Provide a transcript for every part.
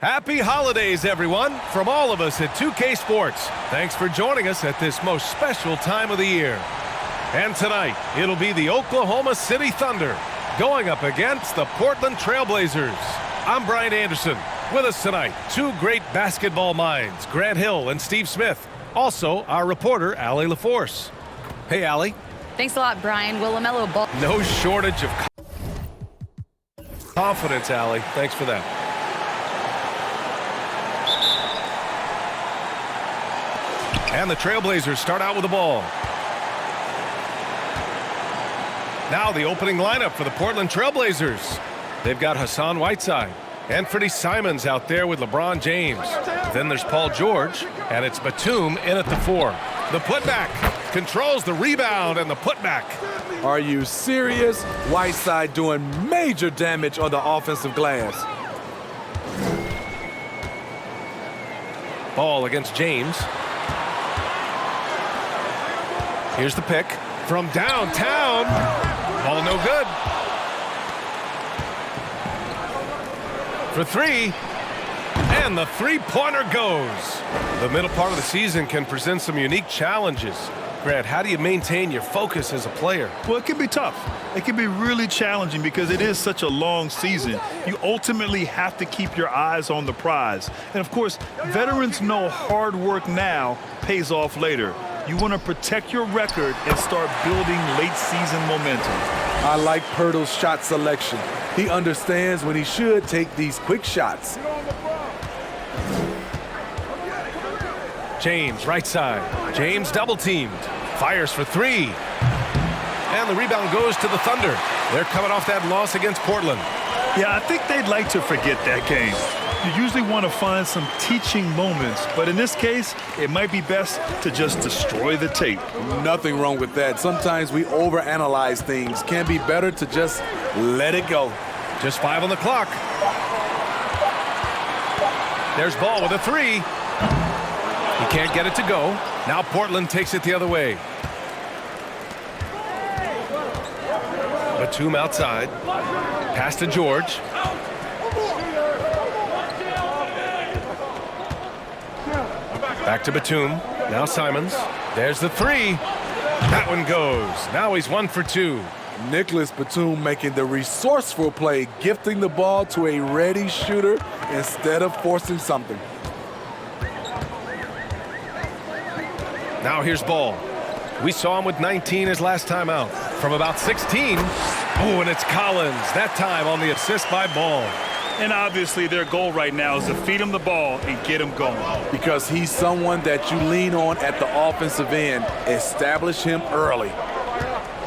Happy holidays, everyone, from all of us at 2K Sports. Thanks for joining us at this most special time of the year. And tonight, it'll be the Oklahoma City Thunder going up against the Portland Trail Blazers. I'm Brian Anderson. With us tonight, two great basketball minds, Grant Hill and Steve Smith. Also, our reporter, Allie LaForce. Hey, Allie. Thanks a lot, Brian. Will LaMelo Ball? No shortage of confidence, Allie. Thanks for that. And the Trailblazers start out with the ball. Now the opening lineup for the Portland Trailblazers. They've got Hassan Whiteside and Freddie Simons out there with LeBron James. Then there's Paul George, and it's Batum in at the 4. The putback controls the rebound and the putback. Are you serious? Whiteside doing major damage on the offensive glass. Ball against James. Here's the pick from downtown. Ball no good. For three. And the three-pointer goes. The middle part of the season can present some unique challenges. Grant, how do you maintain your focus as a player? Well, it can be tough. It can be really challenging because it is such a long season. You ultimately have to keep your eyes on the prize. And, of course, veterans know hard work now pays off later. You want to protect your record and start building late-season momentum. I like Pirtle's shot selection. He understands when he should take these quick shots. James, right side. James double-teamed. Fires for three. And the rebound goes to the Thunder. They're coming off that loss against Portland. Yeah, I think they'd like to forget that game. You usually want to find some teaching moments, but in this case, it might be best to just destroy the tape. Nothing wrong with that. Sometimes we overanalyze things. Can be better to just let it go. Just 5 on the clock. There's Ball with a 3. He can't get it to go. Now Portland takes it the other way. Batum outside. Pass to George. Back to Batum. Now Simons. There's the 3. That one goes. Now he's 1 for 2. Nicholas Batum making the resourceful play, gifting the ball to a ready shooter instead of forcing something. Now here's Ball. We saw him with 19 his last time out. From about 16. Oh, and it's Collins. That time on the assist by Ball. And obviously their goal right now is to feed him the ball and get him going. Because he's someone that you lean on at the offensive end. Establish him early.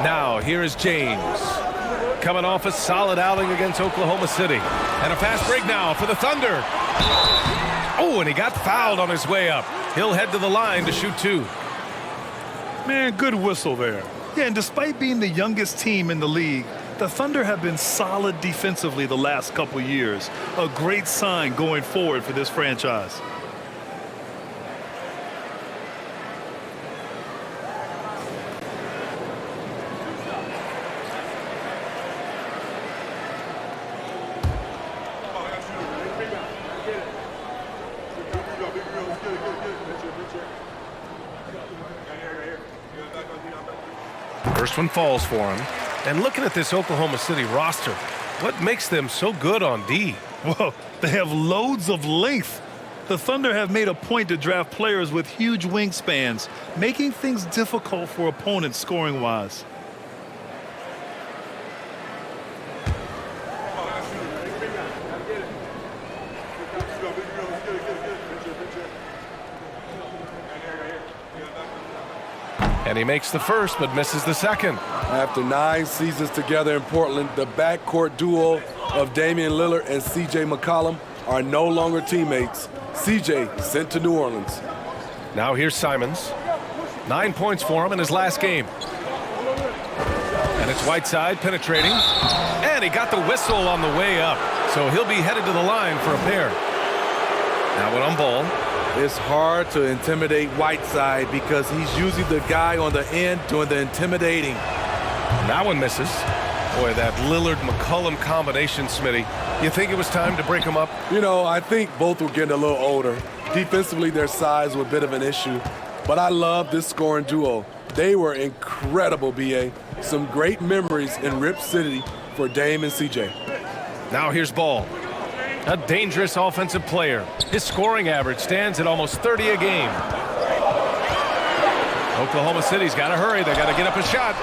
Now here is James. Coming off a solid outing against Oklahoma City. And a fast break now for the Thunder. Oh, and he got fouled on his way up. He'll head to the line to shoot 2. Man, good whistle there. Yeah, and despite being the youngest team in the league, the Thunder have been solid defensively the last couple years. A great sign going forward for this franchise. First one falls for him. And looking at this Oklahoma City roster, what makes them so good on D? Well, they have loads of length. The Thunder have made a point to draft players with huge wingspans, making things difficult for opponents scoring-wise. And he makes the first, but misses the second. After 9 seasons together in Portland, the backcourt duo of Damian Lillard and C.J. McCollum are no longer teammates. C.J. sent to New Orleans. Now here's Simons. 9 points for him in his last game. And it's Whiteside penetrating. And he got the whistle on the way up. So he'll be headed to the line for a pair. Now one on Ball. It's hard to intimidate Whiteside because he's usually the guy on the end doing the intimidating. That one misses. Boy, that Lillard-McCollum combination, Smitty. You think it was time to break them up? You know, I think both were getting a little older. Defensively, their size was a bit of an issue. But I love this scoring duo. They were incredible, B.A. Some great memories in Rip City for Dame and C.J. Now here's Ball. A dangerous offensive player. His scoring average stands at almost 30 a game. Oklahoma City's got to hurry. They got to get up a shot.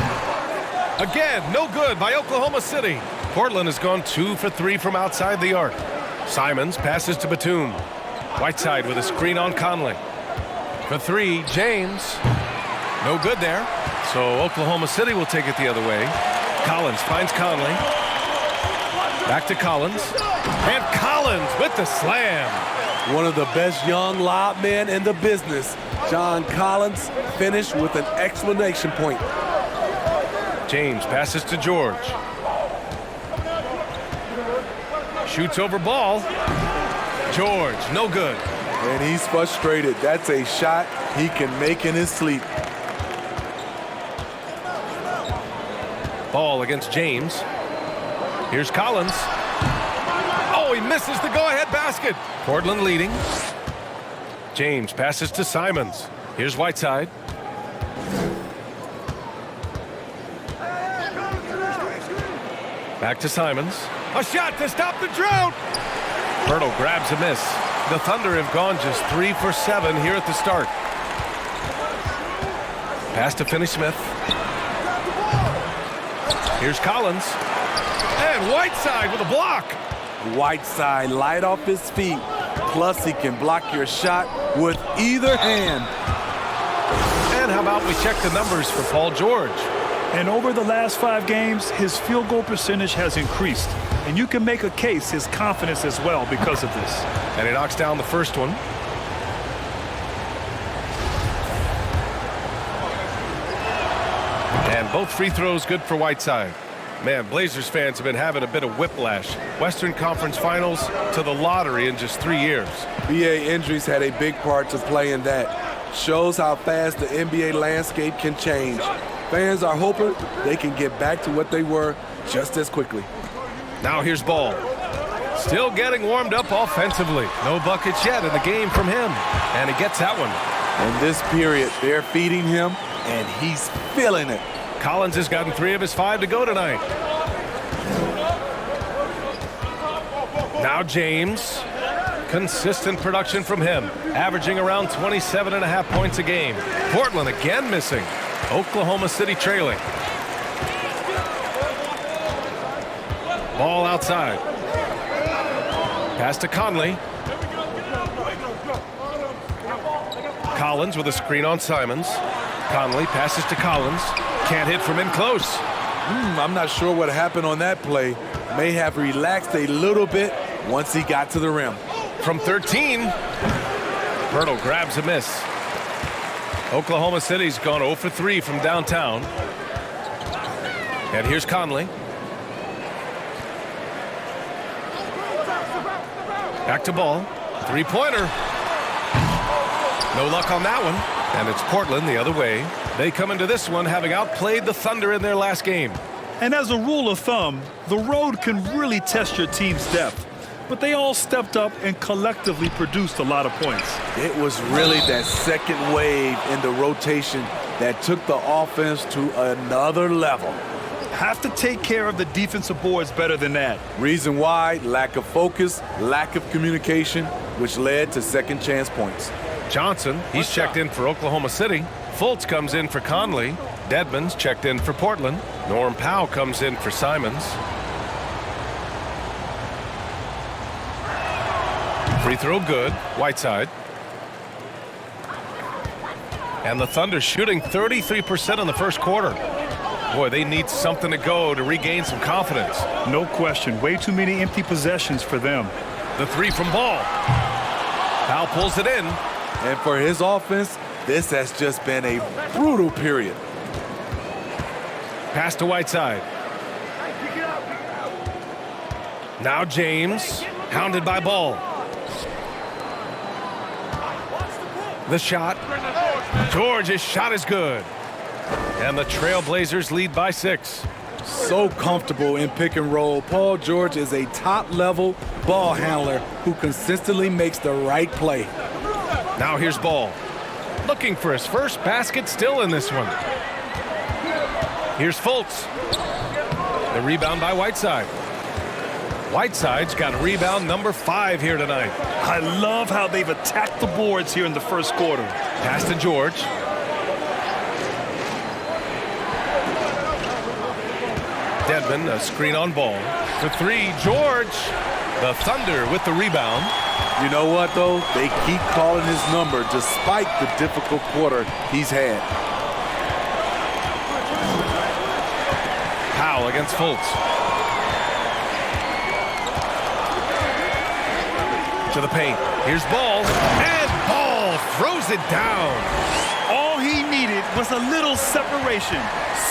Again, no good by Oklahoma City. Portland has gone 2 for 3 from outside the arc. Simons passes to Batum. Whiteside with a screen on Conley. For 3, James. No good there. So Oklahoma City will take it the other way. Collins finds Conley. Back to Collins. And Collins with the slam. One of the best young lob men in the business. John Collins finished with an exclamation point. James passes to George. Shoots over Ball. George, no good. And he's frustrated. That's a shot he can make in his sleep. Ball against James. Here's Collins. Oh, he misses the go-ahead basket. Portland leading. James passes to Simons. Here's Whiteside. Back to Simons. A shot to stop the drought. Hurdle grabs a miss. The Thunder have gone just 3 for 7 here at the start. Pass to Finney-Smith. Here's Collins. And Whiteside with a block. Whiteside light off his feet. Plus, he can block your shot with either hand. And how about we check the numbers for Paul George? And over the last 5 games, his field goal percentage has increased. And you can make a case his confidence as well because of this. And he knocks down the first one. And both free throws good for Whiteside. Man, Blazers fans have been having a bit of whiplash. Western Conference Finals to the lottery in just 3 years. BA injuries had a big part to play in that. Shows how fast the NBA landscape can change. Fans are hoping they can get back to what they were just as quickly. Now here's Ball. Still getting warmed up offensively. No buckets yet in the game from him. And he gets that one. In this period, they're feeding him, and he's feeling it. Collins has gotten 3 of his 5 to go tonight. Now James. Consistent production from him, averaging around 27.5 points a game. Portland again missing. Oklahoma City trailing. Ball outside. Pass to Conley. Collins with a screen on Simons. Conley passes to Collins. Can't hit from in close. I'm not sure what happened on that play. May have relaxed a little bit once he got to the rim. From 13, Hurdle grabs a miss. Oklahoma City's gone 0 for 3 from downtown. And here's Conley. Back to Ball. 3-pointer. No luck on that one. And it's Portland the other way. They come into this one having outplayed the Thunder in their last game. And as a rule of thumb, the road can really test your team's depth. But they all stepped up and collectively produced a lot of points. It was really that second wave in the rotation that took the offense to another level. Have to take care of the defensive boards better than that. Reason why? Lack of focus, lack of communication, which led to second chance points. Johnson, he's checked in for Oklahoma City. Fultz comes in for Conley. Dedmon's checked in for Portland. Norm Powell comes in for Simons. Free throw good. Whiteside. And the Thunder shooting 33% in the first quarter. Boy, they need something to go to regain some confidence. No question. Way too many empty possessions for them. The 3 from Ball. Powell pulls it in. And for his offense, this has just been a brutal period. Pass to Whiteside. Now James, hounded by Ball. The shot. George's shot is good. And the Trailblazers lead by 6. So comfortable in pick and roll. Paul George is a top-level ball handler who consistently makes the right play. Now here's Ball. Looking for his first basket still in this one. Here's Fultz. The rebound by Whiteside. Whiteside's got rebound number 5 here tonight. I love how they've attacked the boards here in the first quarter. Pass to George. Dedmon, a screen on Ball. For 3, George. The Thunder with the rebound. You know what, though? They keep calling his number despite the difficult quarter he's had. Powell against Fultz. To the paint. Here's Ball. And Ball throws it down. All he needed was a little separation.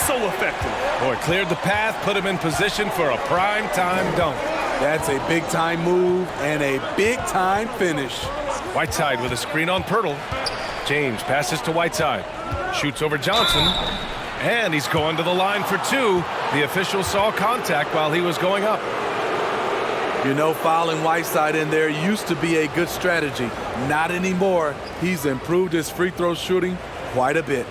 So effective. Boy, cleared the path, put him in position for a prime-time dunk. That's a big-time move and a big-time finish. Whiteside with a screen on Pirtle. James passes to Whiteside. Shoots over Johnson. And he's going to the line for 2. The official saw contact while he was going up. You know, fouling Whiteside in there used to be a good strategy. Not anymore. He's improved his free throw shooting quite a bit.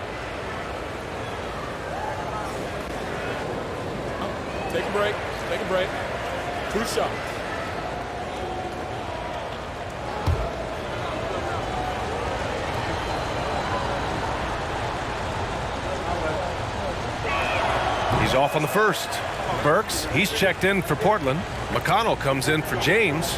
Take a break. Take a break. 2 shots. He's off on the first. Burks, he's checked in for Portland. McConnell comes in for James.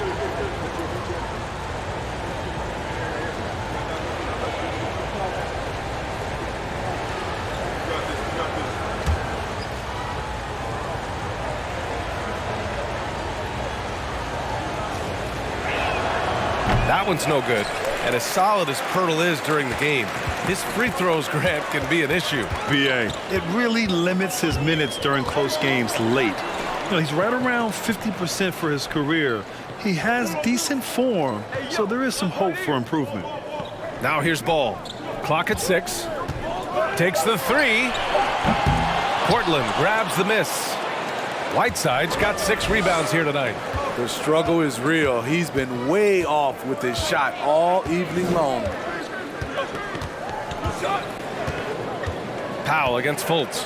That one's no good. And as solid as Pirtle is during the game, his free throws, Grant, can be an issue. BA. It really limits his minutes during close games late. You know, he's right around 50% for his career. He has decent form, so there is some hope for improvement. Now here's Ball. Clock at 6. Takes the 3. Portland grabs the miss. Whiteside's got 6 rebounds here tonight. The struggle is real. He's been way off with his shot all evening long. Powell against Fultz.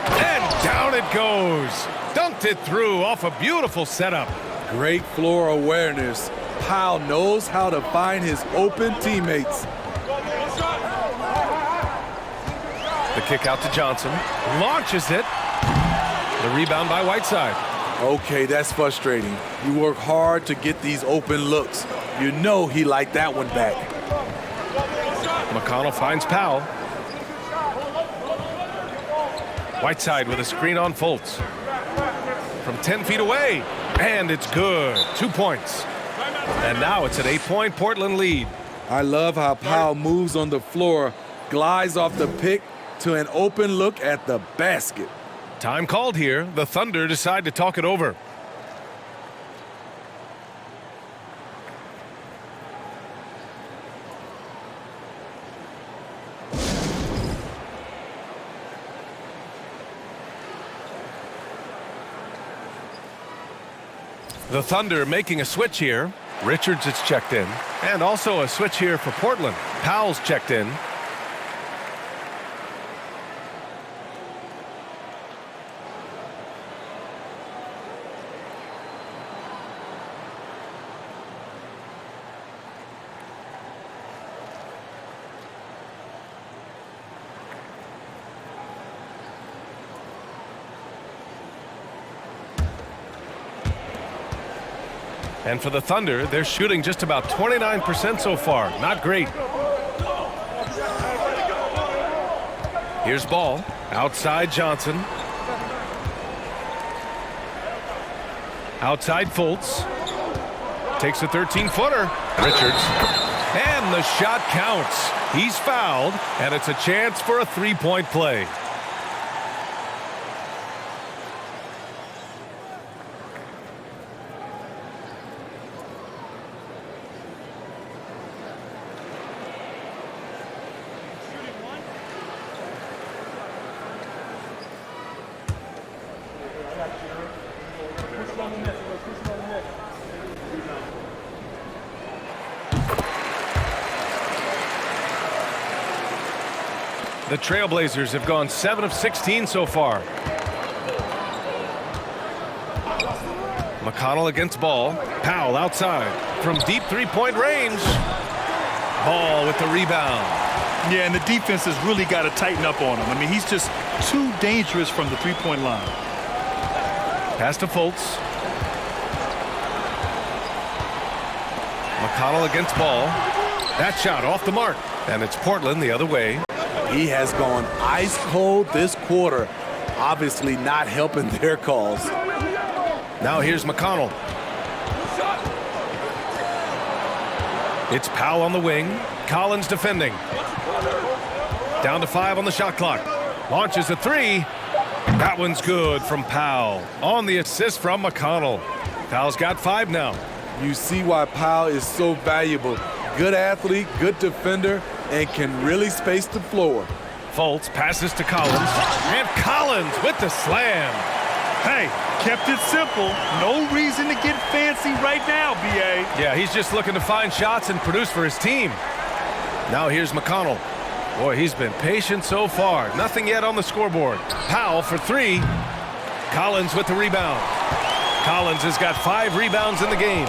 And down it goes. Dunked it through off a beautiful setup. Great floor awareness. Powell knows how to find his open teammates. The kick out to Johnson. Launches it. The rebound by Whiteside. Okay, that's frustrating. You work hard to get these open looks. You know he liked that one back. McConnell finds Powell. Whiteside with a screen on Fultz. From 10 feet away. And it's good. 2 points. And now it's an 8-point Portland lead. I love how Powell moves on the floor, glides off the pick to an open look at the basket. Time called here. The Thunder decide to talk it over. The Thunder making a switch here. Richards is checked in. And also a switch here for Portland. Powell's checked in. And for the Thunder, they're shooting just about 29% so far. Not great. Here's Ball. Outside Johnson. Outside Fultz. Takes a 13-footer. Richards. And the shot counts. He's fouled, and it's a chance for a three-point play. The Trailblazers have gone 7 of 16 so far. McConnell against Ball. Powell outside from deep three-point range. Ball with the rebound. Yeah, and the defense has really got to tighten up on him. I mean, he's just too dangerous from the three-point line. Pass to Fultz. McConnell against Ball. That shot off the mark. And it's Portland the other way. He has gone ice cold this quarter. Obviously not helping their cause. Now here's McConnell. It's Powell on the wing. Collins defending. Down to 5 on the shot clock. Launches a 3. That one's good from Powell. On the assist from McConnell. Powell's got 5 now. You see why Powell is so valuable. Good athlete, good defender, and can really space the floor. Fultz passes to Collins. And Collins with the slam. Hey, kept it simple. No reason to get fancy right now, B.A. Yeah, he's just looking to find shots and produce for his team. Now here's McConnell. Boy, he's been patient so far. Nothing yet on the scoreboard. Powell for 3. Collins with the rebound. Collins has got 5 rebounds in the game.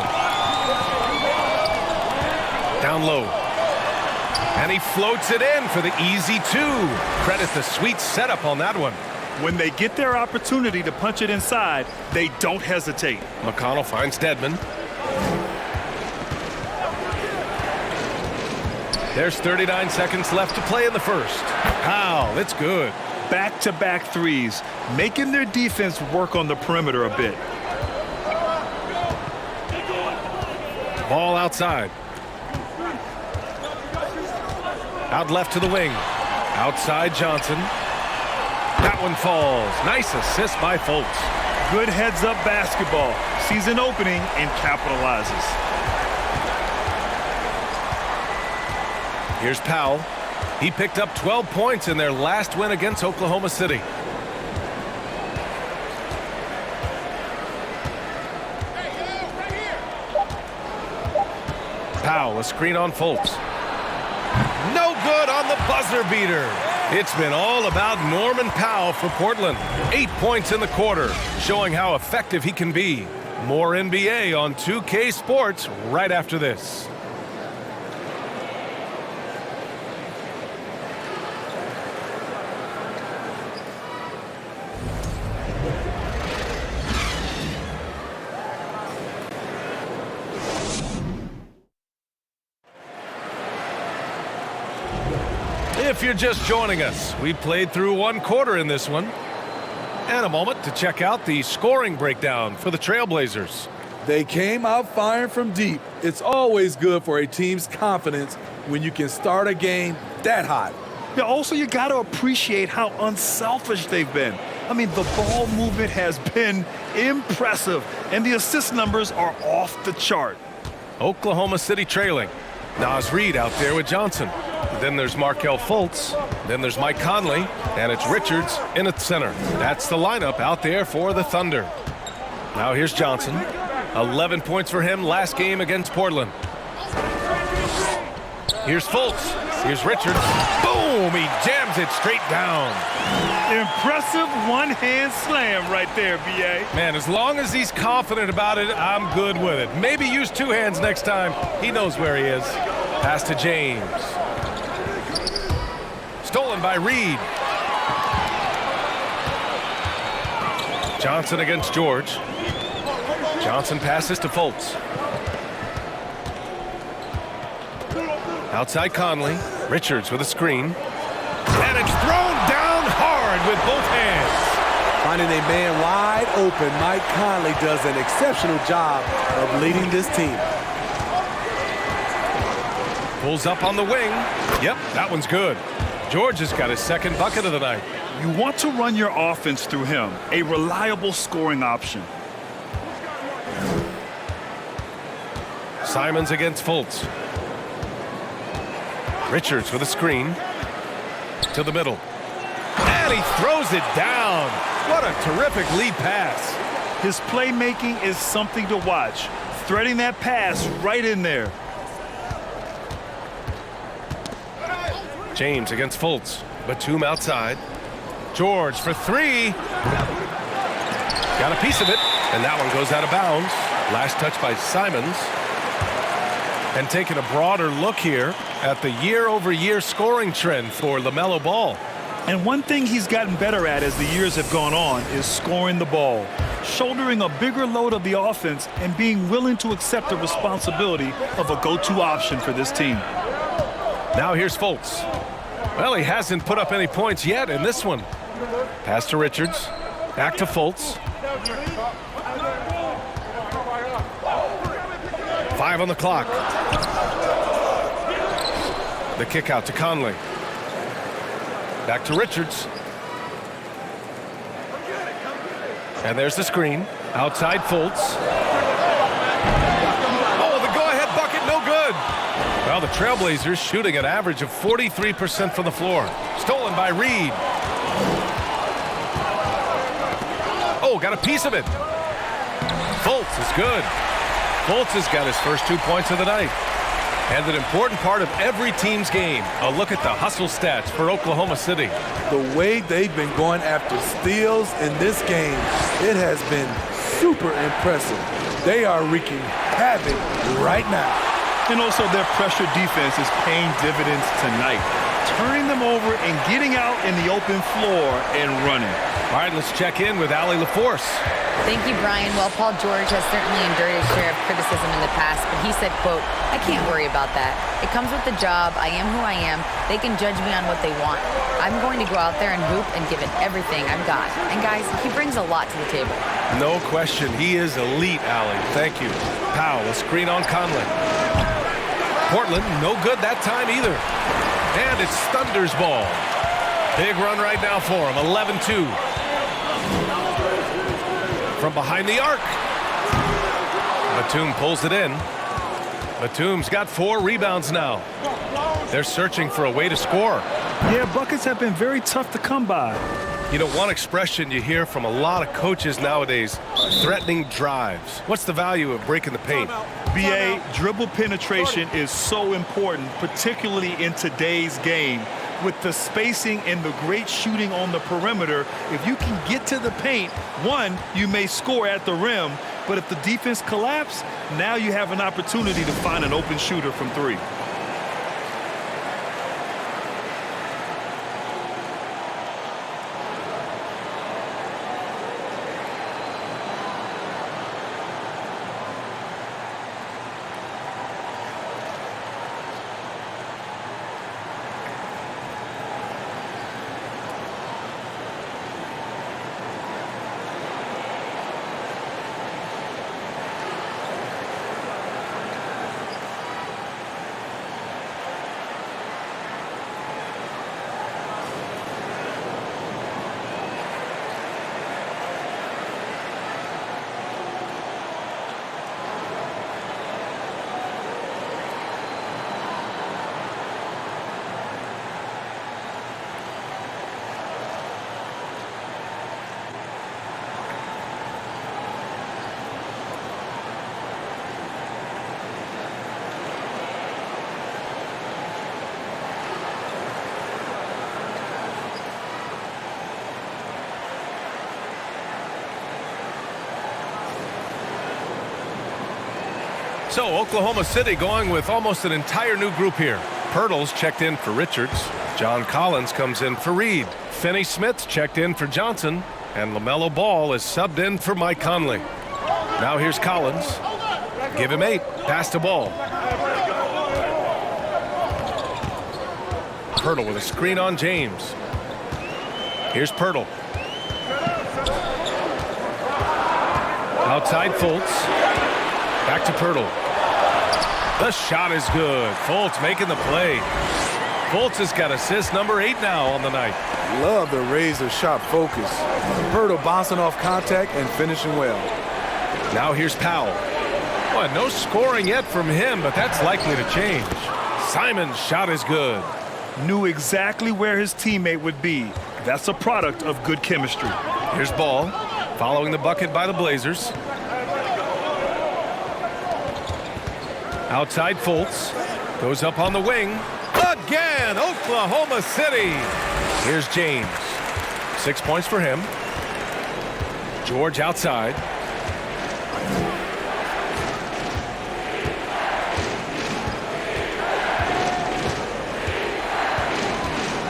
Down low. And he floats it in for the easy 2. Credit the sweet setup on that one. When they get their opportunity to punch it inside, they don't hesitate. McConnell finds Dedmon. There's 39 seconds left to play in the first. Powell, it's good. Back-to-back threes, making their defense work on the perimeter a bit. Ball outside. Out left to the wing. Outside Johnson. That one falls. Nice assist by Fultz. Good heads-up basketball. Sees an opening and capitalizes. Here's Powell. He picked up 12 points in their last win against Oklahoma City. Powell, a screen on Fultz. No good on the buzzer beater. It's been all about Norman Powell for Portland. 8 points in the quarter, showing how effective he can be. More NBA on 2K Sports right after this. If you're just joining us, we played through 1 quarter in this one. And a moment to check out the scoring breakdown for the Trailblazers. They came out firing from deep. It's always good for a team's confidence when you can start a game that hot. Yeah, also, you got to appreciate how unselfish they've been. I mean, the ball movement has been impressive, and the assist numbers are off the chart. Oklahoma City trailing. Naz Reid out there with Johnson. Then there's Markelle Fultz. Then there's Mike Conley. And it's Richards in at center. That's the lineup out there for the Thunder. Now here's Johnson. 11 points for him last game against Portland. Here's Fultz. Here's Richards. Boom! He jams it straight down. Impressive one-hand slam right there, B.A. Man, as long as he's confident about it, I'm good with it. Maybe use 2 hands next time. He knows where he is. Pass to James. Stolen by Reid. Johnson against George. Johnson passes to Fultz. Outside Conley. Richards with a screen. And it's thrown down hard with both hands. Finding a man wide open, Mike Conley does an exceptional job of leading this team. Pulls up on the wing. Yep, that one's good. George has got his 2nd bucket of the night. You want to run your offense through him, a reliable scoring option. Simons against Fultz. Richards with a screen. To the middle. And he throws it down. What a terrific lead pass. His playmaking is something to watch. Threading that pass right in there. James against Fultz. Batum outside. George for three. Got a piece of it, and that one goes out of bounds. Last touch by Simons. And taking a broader look here at the year-over-year scoring trend for LaMelo Ball. And one thing he's gotten better at as the years have gone on is scoring the ball, shouldering a bigger load of the offense and being willing to accept the responsibility of a go-to option for this team. Now here's Fultz. Well, he hasn't put up any points yet in this one. Pass to Richards. Back to Fultz. 5 on the clock. The kick out to Conley. Back to Richards. And there's the screen. Outside Fultz. Oh, the go-ahead bucket, no good. Well, the Trailblazers shooting an average of 43% from the floor. Stolen by Reed. Oh, got a piece of it. Fultz is good. Fultz has got his first 2 points of the night. And an important part of every team's game, a look at the hustle stats for Oklahoma City. The way they've been going after steals in this game, it has been super impressive. They are wreaking havoc right now. And also their pressure defense is paying dividends tonight, turning them over and getting out in the open floor and running. All right, let's check in with Allie LaForce. Thank you, Brian. Well, Paul George has certainly endured his share of criticism in the past, but he said, quote, "I can't worry about that. It comes with the job. I am who I am. They can judge me on what they want. I'm going to go out there and hoop and give it everything I've got." And guys, he brings a lot to the table. No question. He is elite, Allie. Thank you. Powell, a screen on Conley. Portland, no good that time either. And it's Thunder's ball. Big run right now for him, 11-2. From behind the arc. Batum pulls it in. Batum's got 4 rebounds now. They're searching for a way to score. Yeah, buckets have been very tough to come by. You know, one expression you hear from a lot of coaches nowadays, threatening drives. What's the value of breaking the paint? BA, dribble penetration is so important, particularly in today's game. With the spacing and the great shooting on the perimeter, if you can get to the paint, one, you may score at the rim, but if the defense collapses, now you have an opportunity to find an open shooter from 3. So Oklahoma City going with almost an entire new group here. Pirtle's checked in for Richards. John Collins comes in for Reed. Finney-Smith's checked in for Johnson. And LaMelo Ball is subbed in for Mike Conley. Now here's Collins. Give him 8. Pass to Ball. Pirtle with a screen on James. Here's Pirtle. Outside Fultz. Back to Pirtle. The shot is good. Fultz making the play. Fultz has got assist number 8 now on the night. Love the razor sharp focus. Pirtle bouncing off contact and finishing well. Now here's Powell. Well, no scoring yet from him, but that's likely to change. Simon's shot is good. Knew exactly where his teammate would be. That's a product of good chemistry. Here's Ball, following the bucket by the Blazers. Outside Fultz. Goes up on the wing. Again, Oklahoma City. Here's James. 6 points for him. George outside.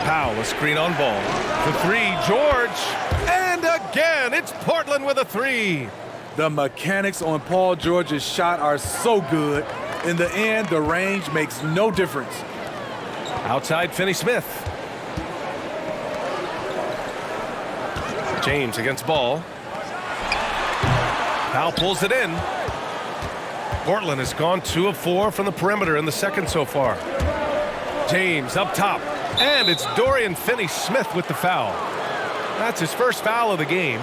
Powell, a screen on ball. The three, George. And again, it's Portland with a three. The mechanics on Paul George's shot are so good. In the end, the range makes no difference. Outside, Finney-Smith. James against ball. Powell pulls it in. Portland has gone 2 of 4 from the perimeter in the second so far. James up top. And it's Dorian Finney-Smith with the foul. That's his first foul of the game.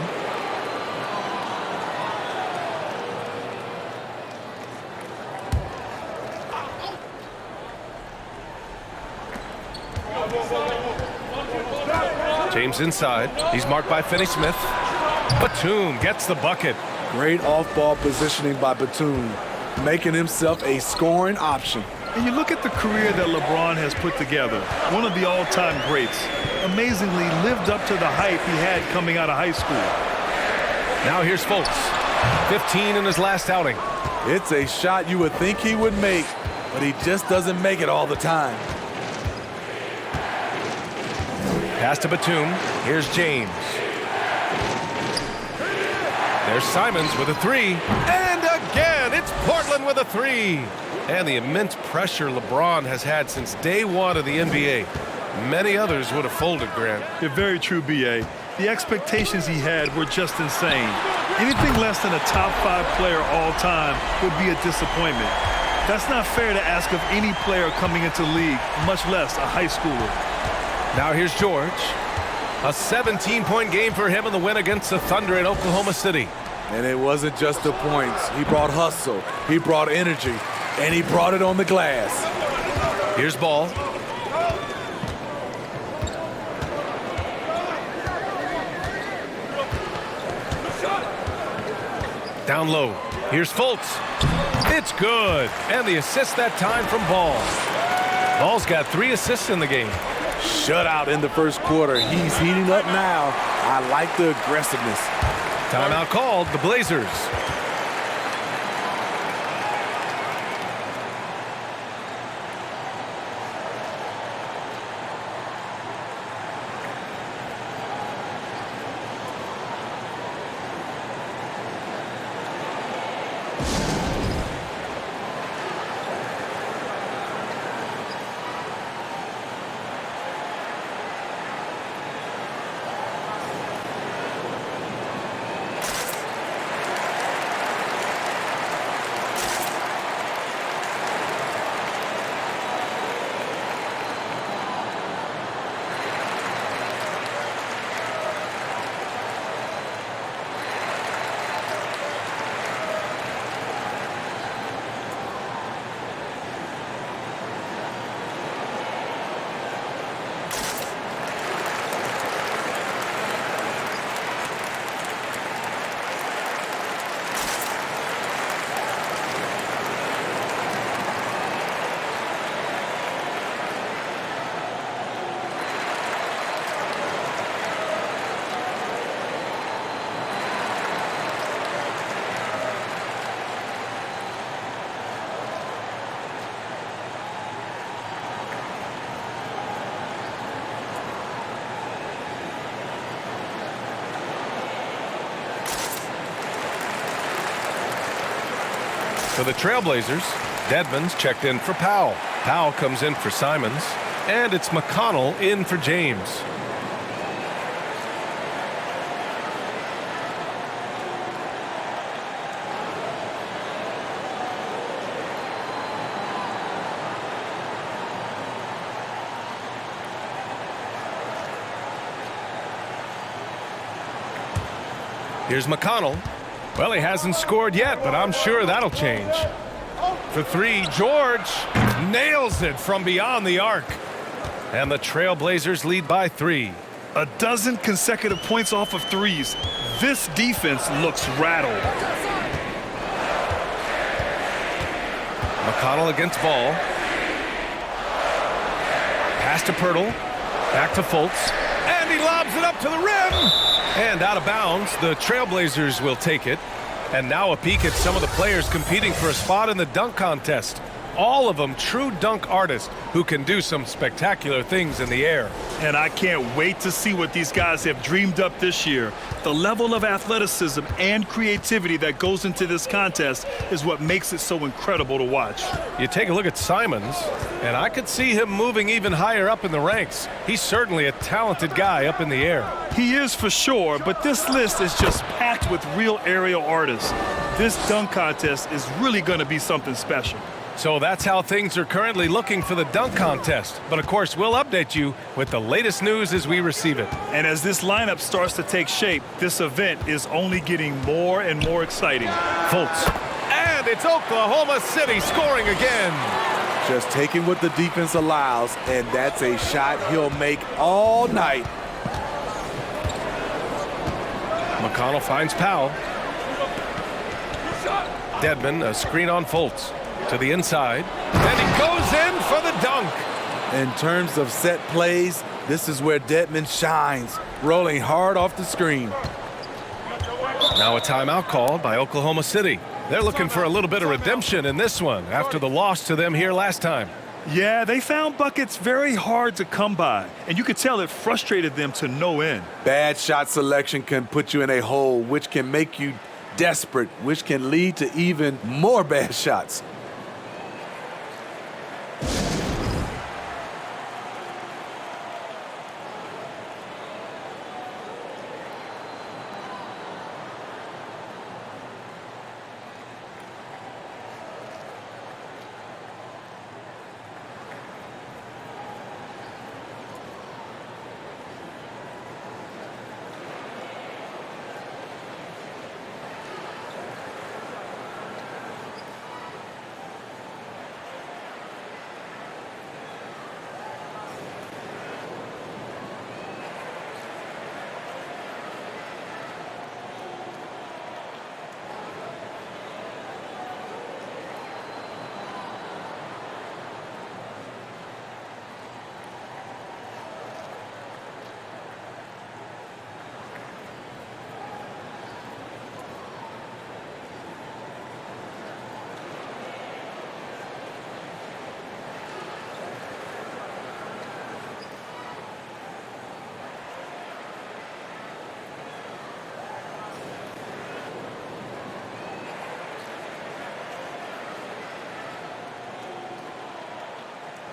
James inside. He's marked by Finney-Smith. Batum gets the bucket. Great off-ball positioning by Batum, making himself a scoring option. And you look at the career that LeBron has put together, one of the all-time greats. Amazingly lived up to the hype he had coming out of high school. Now here's Fultz. 15 in his last outing. It's a shot you would think he would make, but he just doesn't make it all the time. Pass to Batum. Here's James. There's Simons with a three. And again, it's Portland with a three. And the immense pressure LeBron has had since day one of the NBA. Many others would have folded, Grant. You're very true, B.A. The expectations he had were just insane. Anything less than a top 5 player all time would be a disappointment. That's not fair to ask of any player coming into the league, much less a high schooler. Now here's George. A 17-point game for him in the win against the Thunder in Oklahoma City. And it wasn't just the points. He brought hustle, he brought energy, and he brought it on the glass. Here's Ball. Down low. Here's Fultz. It's good. And the assist that time from Ball. Ball's got 3 assists in the game. Shutout in the first quarter. He's heating up now. I like the aggressiveness. Timeout called, the Blazers. For the Trailblazers, Dedmon's checked in for Powell. Powell comes in for Simons. And it's McConnell in for James. Here's McConnell. Well, he hasn't scored yet, but I'm sure that'll change. For 3, George nails it from beyond the arc. And the Trailblazers lead by 3. A dozen consecutive points off of threes. This defense looks rattled. McConnell against Ball. Pass to Pirtle. Back to Fultz. And he lobs it up to the rim. And out of bounds, the Trailblazers will take it. And now a peek at some of the players competing for a spot in the dunk contest. All of them true dunk artists who can do some spectacular things in the air. And I can't wait to see what these guys have dreamed up this year. The level of athleticism and creativity that goes into this contest is what makes it so incredible to watch. You take a look at Simons, and I could see him moving even higher up in the ranks. He's certainly a talented guy up in the air. He is for sure, but this list is just packed with real aerial artists. This dunk contest is really going to be something special. So that's how things are currently looking for the dunk contest. But of course, we'll update you with the latest news as we receive it. And as this lineup starts to take shape, this event is only getting more and more exciting. Fultz. And it's Oklahoma City scoring again. Just taking what the defense allows, and that's a shot he'll make all night. McConnell finds Powell. Dedmon, a screen on Fultz. To the inside, and he goes in for the dunk. In terms of set plays, this is where Dedmon shines, rolling hard off the screen. Now a timeout called by Oklahoma City. They're looking for a little bit of redemption in this one after the loss to them here last time. Yeah, they found buckets very hard to come by, and you could tell it frustrated them to no end. Bad shot selection can put you in a hole, which can make you desperate, which can lead to even more bad shots.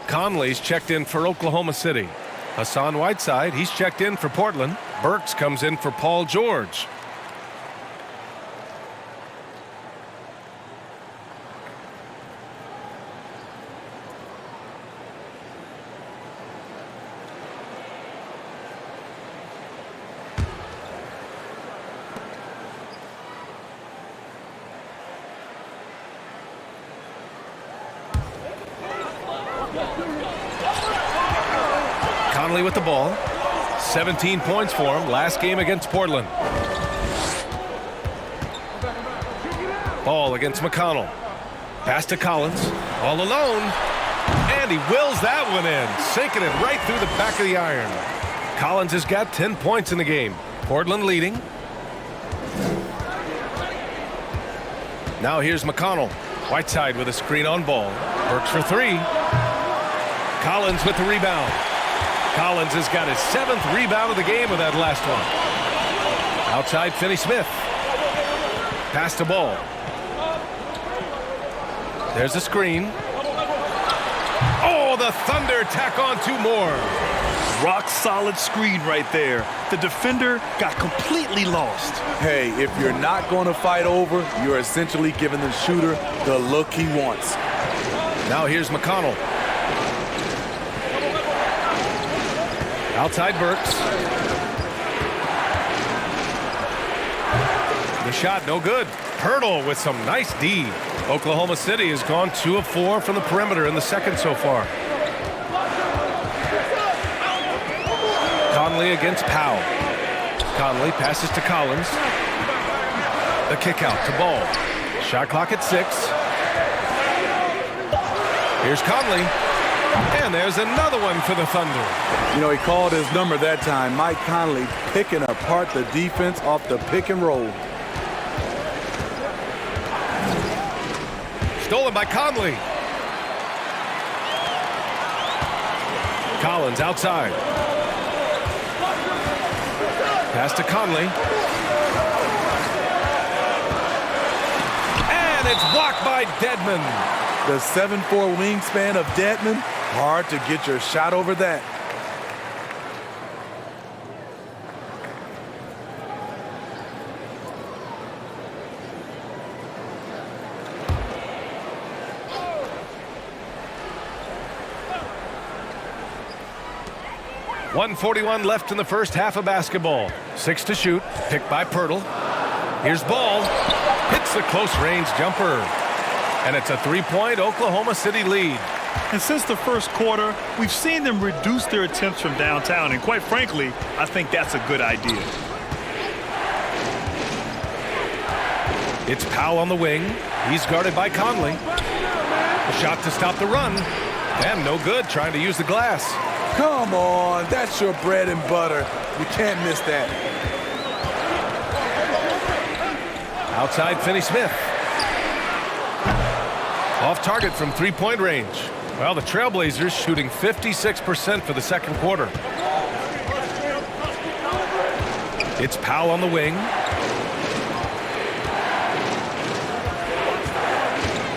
Conley's checked in for Oklahoma City. Hassan Whiteside, he's checked in for Portland. Burks comes in for Paul George. Conley with the ball. 17 points for him last game against Portland. Ball against McConnell. Pass to Collins. All alone. And he wills that one in. Sinking it right through the back of the iron. Collins has got 10 points in the game. Portland leading. Now here's McConnell. Whiteside with a screen on ball. Burks for three. Collins with the rebound. Collins has got his 7th rebound of the game with that last one. Outside Finney-Smith. Pass to Ball. There's a screen. Oh, the Thunder tack on 2 more. Rock solid screen right there. The defender got completely lost. Hey, if you're not going to fight over, you're essentially giving the shooter the look he wants. Now here's McConnell. Outside Burks. The shot no good. Hurdle with some nice D. Oklahoma City has gone 2 of 4 from the perimeter in the second so far. Conley against Powell. Conley passes to Collins. The kick out to Ball. Shot clock at 6. Here's Conley. And there's another one for the Thunder. You know, he called his number that time. Mike Conley picking apart the defense off the pick and roll. Stolen by Conley. Collins outside. Pass to Conley. And it's blocked by Dedmon. The 7'4" wingspan of Dedmon, hard to get your shot over that. .141 left in the first half of basketball. 6 to shoot. Picked by Pirtle. Here's Ball. Hits the close range jumper. And it's a 3-point Oklahoma City lead. And since the first quarter, we've seen them reduce their attempts from downtown. And quite frankly, I think that's a good idea. It's Powell on the wing. He's guarded by Conley. A shot to stop the run. And no good, trying to use the glass. Come on, that's your bread and butter. You can't miss that. Outside Finney-Smith. Off target from 3-point range. Well, the Trailblazers shooting 56% for the second quarter. It's Powell on the wing.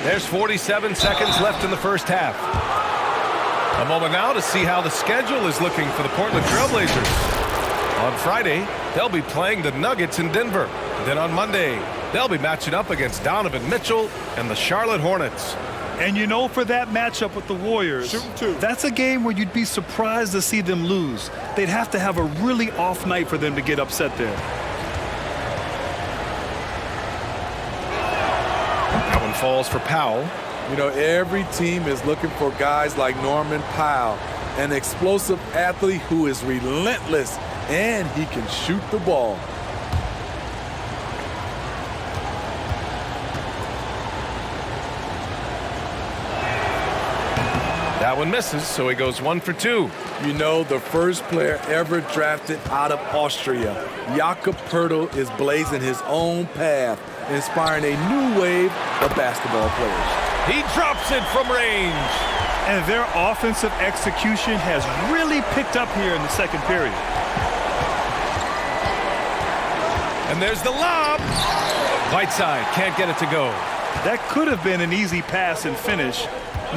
There's 47 seconds left in the first half. A moment now to see how the schedule is looking for the Portland Trailblazers. On Friday, they'll be playing the Nuggets in Denver. Then on Monday, they'll be matching up against Donovan Mitchell and the Charlotte Hornets. And you know, for that matchup with the Warriors, that's a game where you'd be surprised to see them lose. They'd have to have a really off night for them to get upset there. That one falls for Powell. You know, every team is looking for guys like Norman Powell, an explosive athlete who is relentless, and he can shoot the ball. That one misses, so he goes 1 for 2. You know, the first player ever drafted out of Austria, Jakob Poeltl, is blazing his own path, inspiring a new wave of basketball players. He drops it from range. And their offensive execution has really picked up here in the second period. And there's the lob. Whiteside can't get it to go. That could have been an easy pass and finish.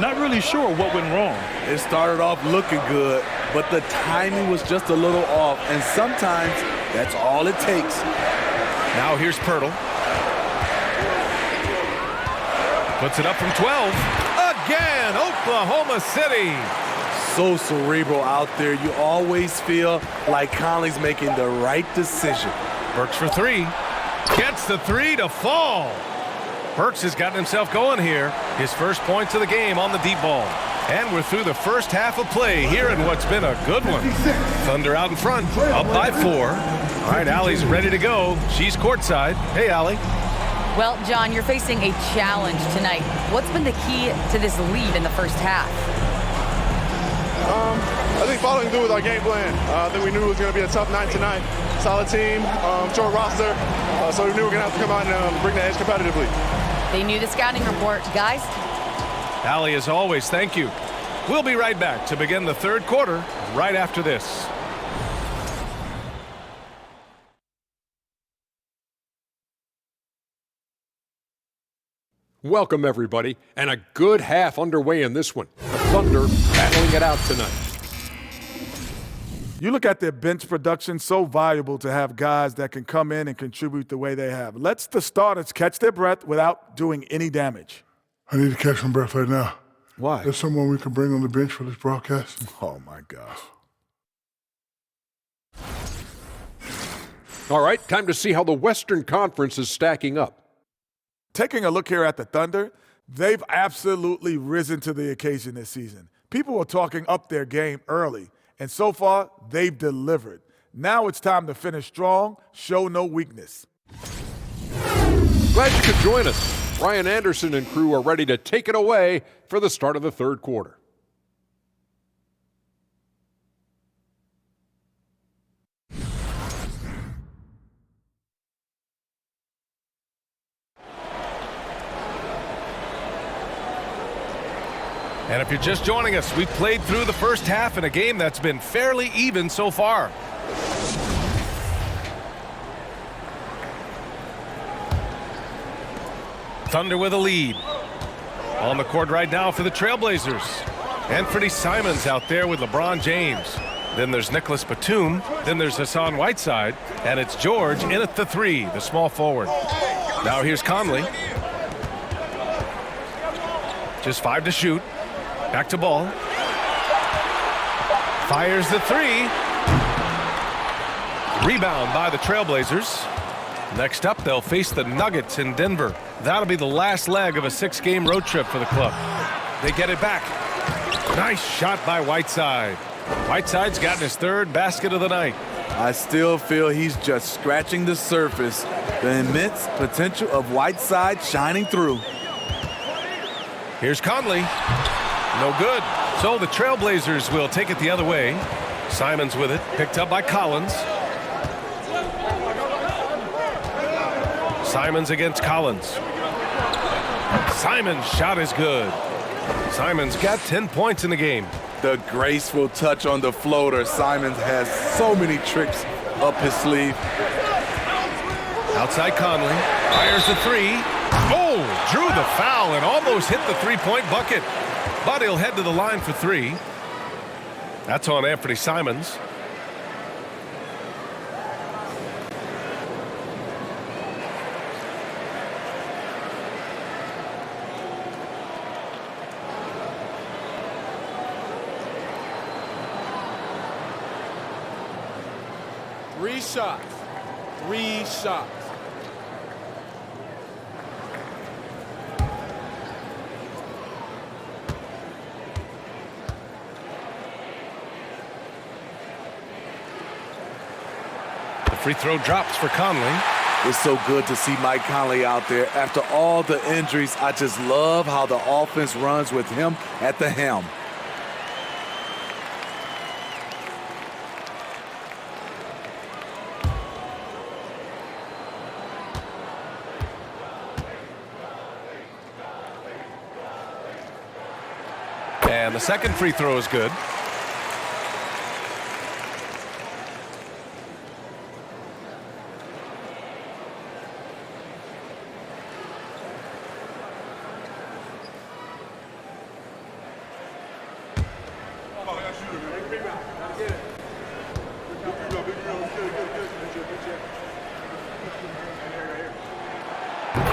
Not really sure what went wrong. It started off looking good, but the timing was just a little off, and sometimes that's all it takes. Now here's Pirtle. Puts it up from 12. Again, Oklahoma City. So cerebral out there. You always feel like Conley's making the right decision. Burks for 3. Gets the 3 to fall. Burks has gotten himself going here. His first points of the game on the deep ball. And we're through the first half of play here in what's been a good one. Thunder out in front, up by 4. All right, Allie's ready to go. She's courtside. Hey, Allie. Well, John, you're facing a challenge tonight. What's been the key to this lead in the first half? I think following through with our game plan. I think we knew it was going to be a tough night tonight. Solid team, short roster, so we knew we were going to have to come out and bring the edge competitively. They knew the scouting report. Guys? Allie, as always, thank you. We'll be right back to begin the third quarter right after this. Welcome, everybody, and a good half underway in this one. The Thunder battling it out tonight. You look at their bench production, so valuable to have guys that can come in and contribute the way they have. Let's the starters catch their breath without doing any damage. I need to catch my breath right now. Why? There's someone we can bring on the bench for this broadcast. Oh, my gosh. All right, time to see how the Western Conference is stacking up. Taking a look here at the Thunder, they've absolutely risen to the occasion this season. People were talking up their game early, and so far, they've delivered. Now it's time to finish strong, show no weakness. Glad you could join us. Ryan Anderson and crew are ready to take it away for the start of the third quarter. And if you're just joining us, we've played through the first half in a game that's been fairly even so far. Thunder with a lead. On the court right now for the Trailblazers. Anthony Simons out there with LeBron James. Then there's Nicholas Batum. Then there's Hassan Whiteside. And it's George in at the three, the small forward. Now here's Conley. Just 5 to shoot. Back to Ball. Fires the three. Rebound by the Trailblazers. Next up, they'll face the Nuggets in Denver. That'll be the last leg of a 6-game road trip for the club. They get it back. Nice shot by Whiteside. Whiteside's gotten his 3rd basket of the night. I still feel he's just scratching the surface. The immense potential of Whiteside shining through. Here's Conley. No good. So the Trailblazers will take it the other way. Simons with it. Picked up by Collins. Simons against Collins. Simons' shot is good. Simons got 10 points in the game. The graceful touch on the floater. Simons has so many tricks up his sleeve. Outside Conley. Fires the three. Oh, drew the foul and almost hit the three-point bucket. But he'll head to the line for 3. That's on Anthony Simons. Three shots. The free throw drops for Conley. It's so good to see Mike Conley out there. After all the injuries, I just love how the offense runs with him at the helm. And the second free throw is good.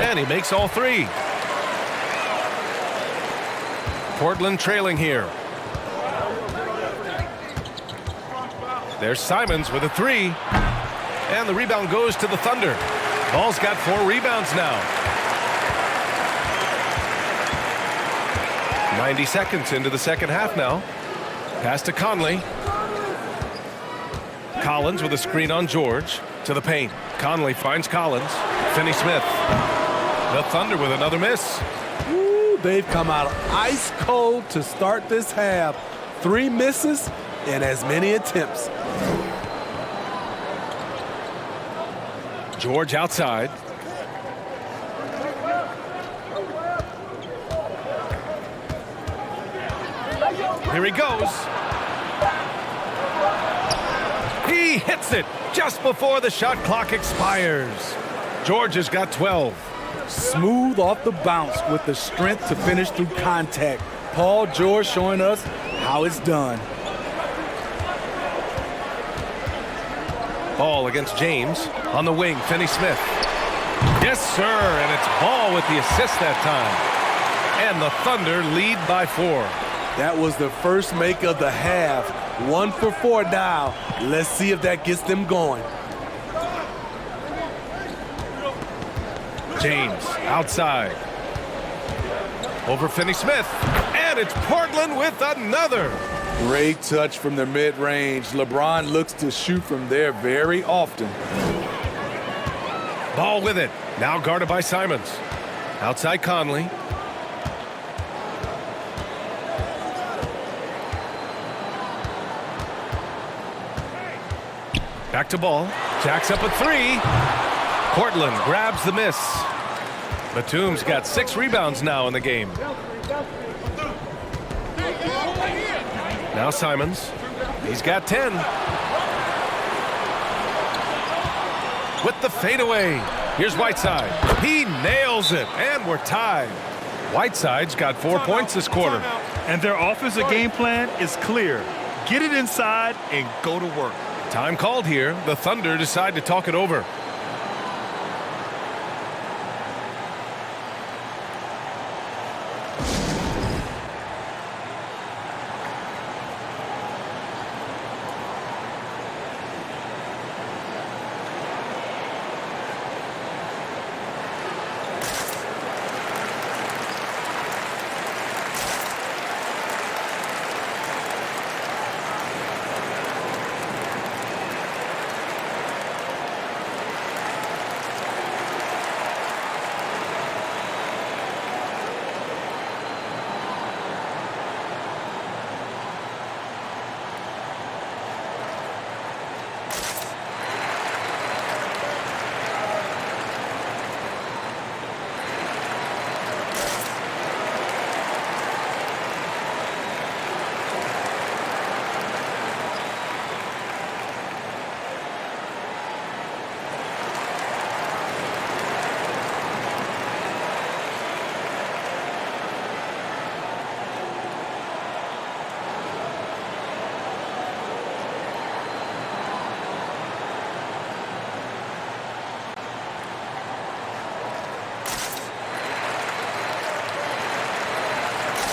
And he makes all 3. Portland trailing here. There's Simons with a 3. And the rebound goes to the Thunder. Ball's got 4 rebounds now. 90 seconds into the second half now. Pass to Conley. Collins with a screen on George. To the paint. Conley finds Collins. Finney-Smith. The Thunder with another miss. They've come out ice cold to start this half. 3 misses and as many attempts. George outside. Here he goes. He hits it just before the shot clock expires. George has got 12. Smooth off the bounce with the strength to finish through contact. Paul George showing us how it's done. Ball against James. On the wing, Finney-Smith. Yes, sir, and it's Ball with the assist that time. And the Thunder lead by 4. That was the first make of the half. 1 for 4 now. Let's see if that gets them going. James outside. Over Finney-Smith. And it's Portland with another. Great touch from the mid-range. LeBron looks to shoot from there very often. Ball with it. Now guarded by Simons. Outside Conley. Back to Ball. Jacks up a 3. Portland grabs the miss. Batum's got 6 rebounds now in the game. Now Simons. He's got 10. With the fadeaway. Here's Whiteside. He nails it, and we're tied. Whiteside's got 4 points this quarter. And their offensive game plan is clear. Get it inside and go to work. Time called here. The Thunder decide to talk it over.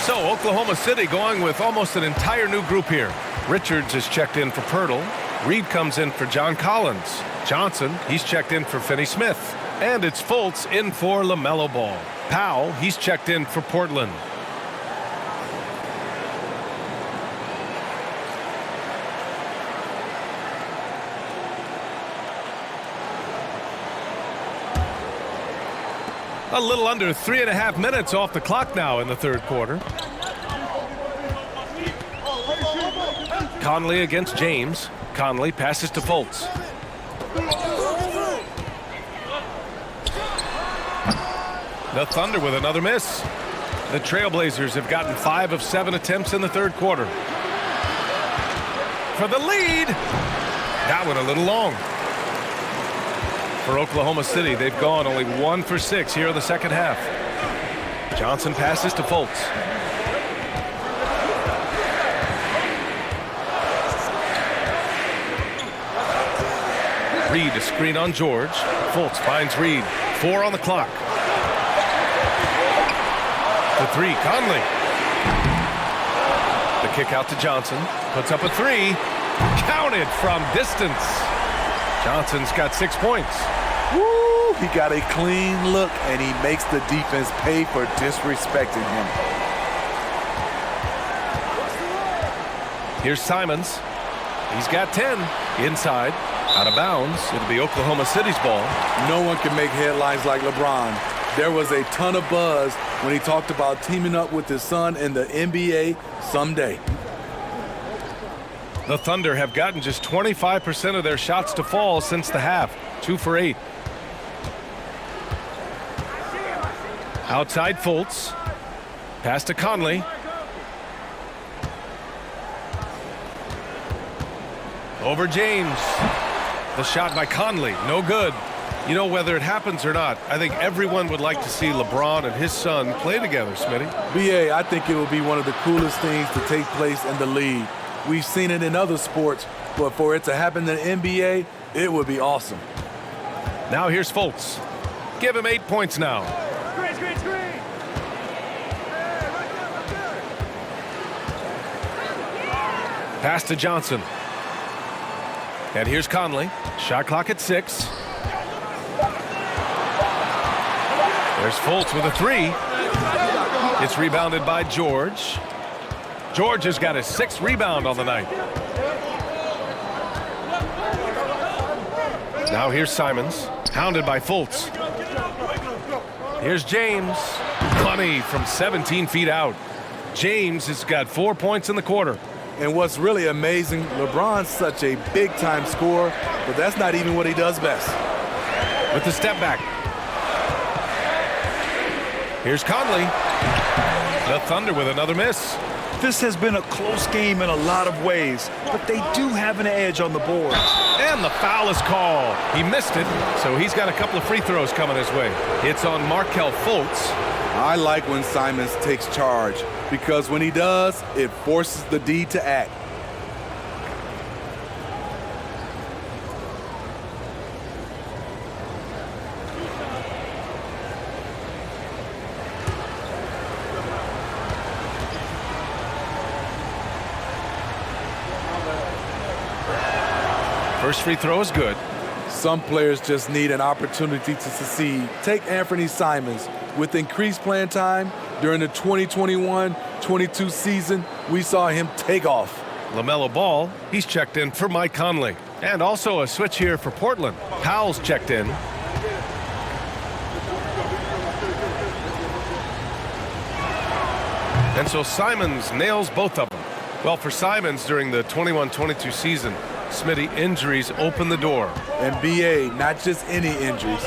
So Oklahoma City going with almost an entire new group here. Richards is checked in for Pirtle. Reed comes in for John Collins. Johnson, he's checked in for Finney-Smith. And it's Fultz in for LaMelo Ball. Powell, he's checked in for Portland. A little under 3.5 minutes off the clock now in the third quarter. Conley against James. Conley passes to Fultz. The Thunder with another miss. The Trailblazers have gotten 5 of 7 attempts in the third quarter. For the lead. That one a little long. For Oklahoma City, they've gone only 1 for 6 here in the second half. Johnson passes to Fultz. Reed, a screen on George. Fultz finds Reed. 4 on the clock. The 3, Conley. The kick out to Johnson. Puts up a 3. Counted from distance. Johnson's got 6 points. Woo! He got a clean look, and he makes the defense pay for disrespecting him. Here's Simons. He's got 10. Inside. Out of bounds. It'll be Oklahoma City's ball. No one can make headlines like LeBron. There was a ton of buzz when he talked about teaming up with his son in the NBA someday. The Thunder have gotten just 25% of their shots to fall since the half. 2 for 8. Outside Fultz. Pass to Conley. Over James. The shot by Conley. No good. You know, whether it happens or not, I think everyone would like to see LeBron and his son play together, Smitty. BA, I think it will be one of the coolest things to take place in the league. We've seen it in other sports, but for it to happen in the NBA, it would be awesome. Now here's Fultz. Give him 8 points now. Screen. Pass to Johnson. And here's Conley. Shot clock at 6. There's Fultz with a 3. It's rebounded by George. George has got his 6th rebound on the night. Now here's Simons, hounded by Fultz. Here's James. Money from 17 feet out. James has got 4 points in the quarter. And what's really amazing, LeBron's such a big-time scorer, but that's not even what he does best. With the step back. Here's Conley. The Thunder with another miss. This has been a close game in a lot of ways, but they do have an edge on the board. And the foul is called. He missed it, so he's got a couple of free throws coming his way. It's on Markelle Fultz. I like when Simons takes charge because when he does, it forces the D to act. First free throw is good. Some players just need an opportunity to succeed. Take Anthony Simons. With increased playing time during the 2021-22 season, we saw him take off. LaMelo Ball, he's checked in for Mike Conley. And also a switch here for Portland. Powell's checked in. And so Simons nails both of them. Well, for Simons during the 21-22 season, Smitty, injuries opened the door. And BA, not just any injuries.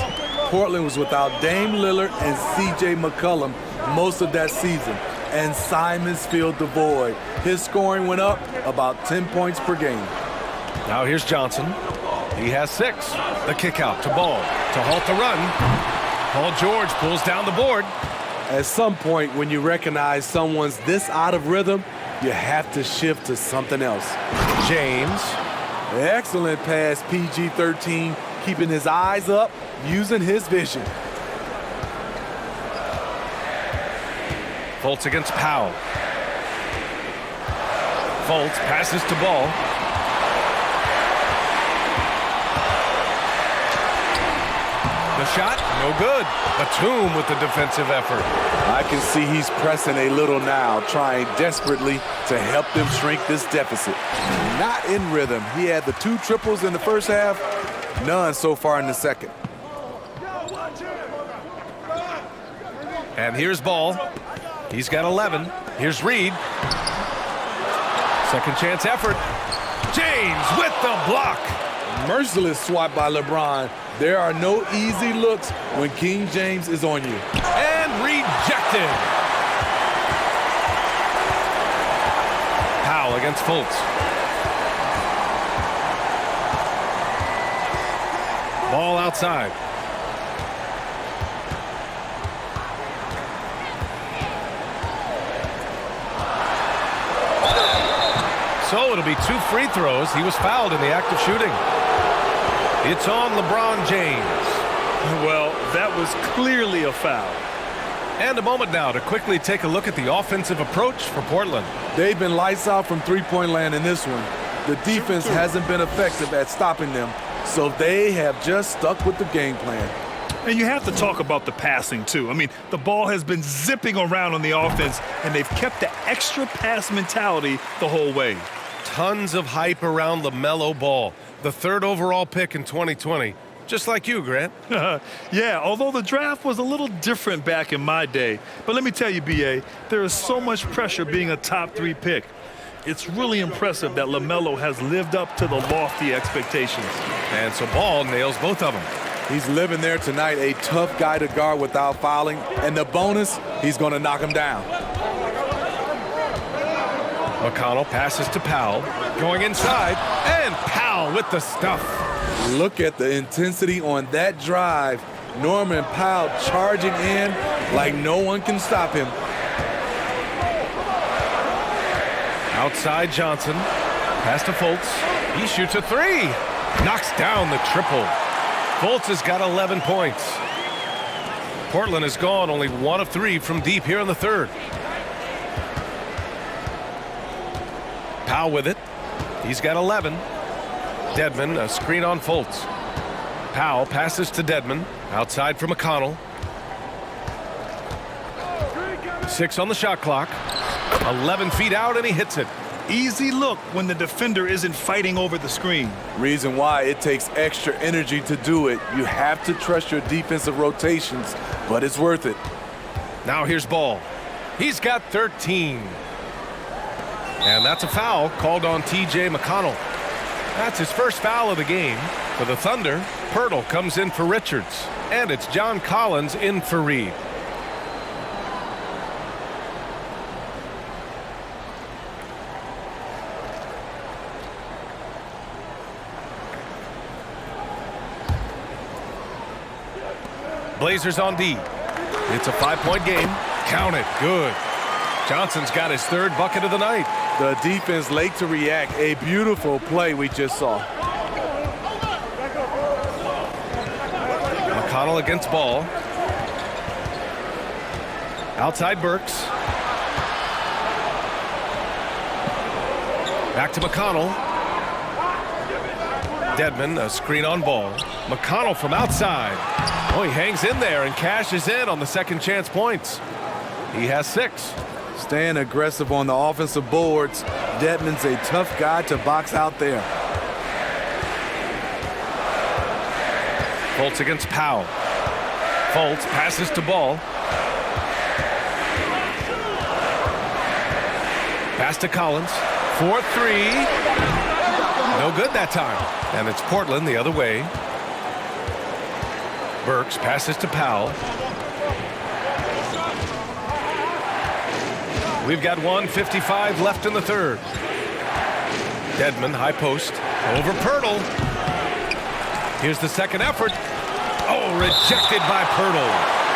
Portland was without Dame Lillard and CJ McCollum most of that season, and Simons filled the void. His scoring went up about 10 points per game. Now here's Johnson. He has 6. The kick out to Ball to halt the run. Paul George pulls down the board. At some point, when you recognize someone's this out of rhythm, you have to shift to something else. James. Excellent pass, PG-13, keeping his eyes up, using his vision. Fultz against Powell. Fultz passes to Ball. The shot, no good. Batum with the defensive effort. I can see he's pressing a little now, trying desperately to help them shrink this deficit. Not in rhythm. He had the 2 triples in the first half, none so far in the second. And here's Ball. He's got 11. Here's Reed. Second chance effort. James with the block. Merciless swat by LeBron. There are no easy looks when King James is on you. And rejected. Powell against Fultz. Ball outside. So it'll be 2 free throws. He was fouled in the act of shooting. It's on LeBron James. Well, that was clearly a foul. And a moment now to quickly take a look at the offensive approach for Portland. They've been lights out from three-point land in this one. The defense hasn't been effective at stopping them, so they have just stuck with the game plan. And you have to talk about the passing, too. I mean, the ball has been zipping around on the offense, and they've kept the extra pass mentality the whole way. Tons of hype around LaMelo Ball, the 3rd overall pick in 2020. Just like you, Grant. Yeah, although the draft was a little different back in my day. But let me tell you, B.A., there is so much pressure being a top 3 pick. It's really impressive that LaMelo has lived up to the lofty expectations. And so Ball nails both of them. He's living there tonight, a tough guy to guard without fouling. And the bonus, he's going to knock him down. McConnell passes to Powell, going inside, and Powell with the stuff. Look at the intensity on that drive. Norman Powell charging in like no one can stop him. Outside Johnson, pass to Fultz. He shoots a 3, knocks down the triple. Fultz has got 11 points. Portland has gone only 1 of 3 from deep here in the 3rd. Powell with it. He's got 11. Dedmon, a screen on Fultz. Powell passes to Dedmon. Outside for McConnell. 6 on the shot clock. 11 feet out, and he hits it. Easy look when the defender isn't fighting over the screen. Reason why it takes extra energy to do it. You have to trust your defensive rotations, but it's worth it. Now here's Ball. He's got 13. And that's a foul called on T.J. McConnell. That's his first foul of the game. For the Thunder, Pirtle comes in for Richards. And it's John Collins in for Reed. Blazers on D. It's a 5-point game. Count it. Good. Johnson's got his third bucket of the night. The defense late to react. A beautiful play we just saw. McConnell against Ball. Outside Burks. Back to McConnell. Dedmon, a screen on Ball. McConnell from outside. Oh, he hangs in there and cashes in on the second chance points. He has 6. Staying aggressive on the offensive boards. Dedmon's a tough guy to box out there. Fultz against Powell. Fultz passes to Ball. Pass to Collins. 4-3. No good that time. And it's Portland the other way. Burks passes to Powell. We've got 1:55 left in the third. Dedmon, high post. Over Pirtle. Here's the second effort. Oh, rejected by Pirtle.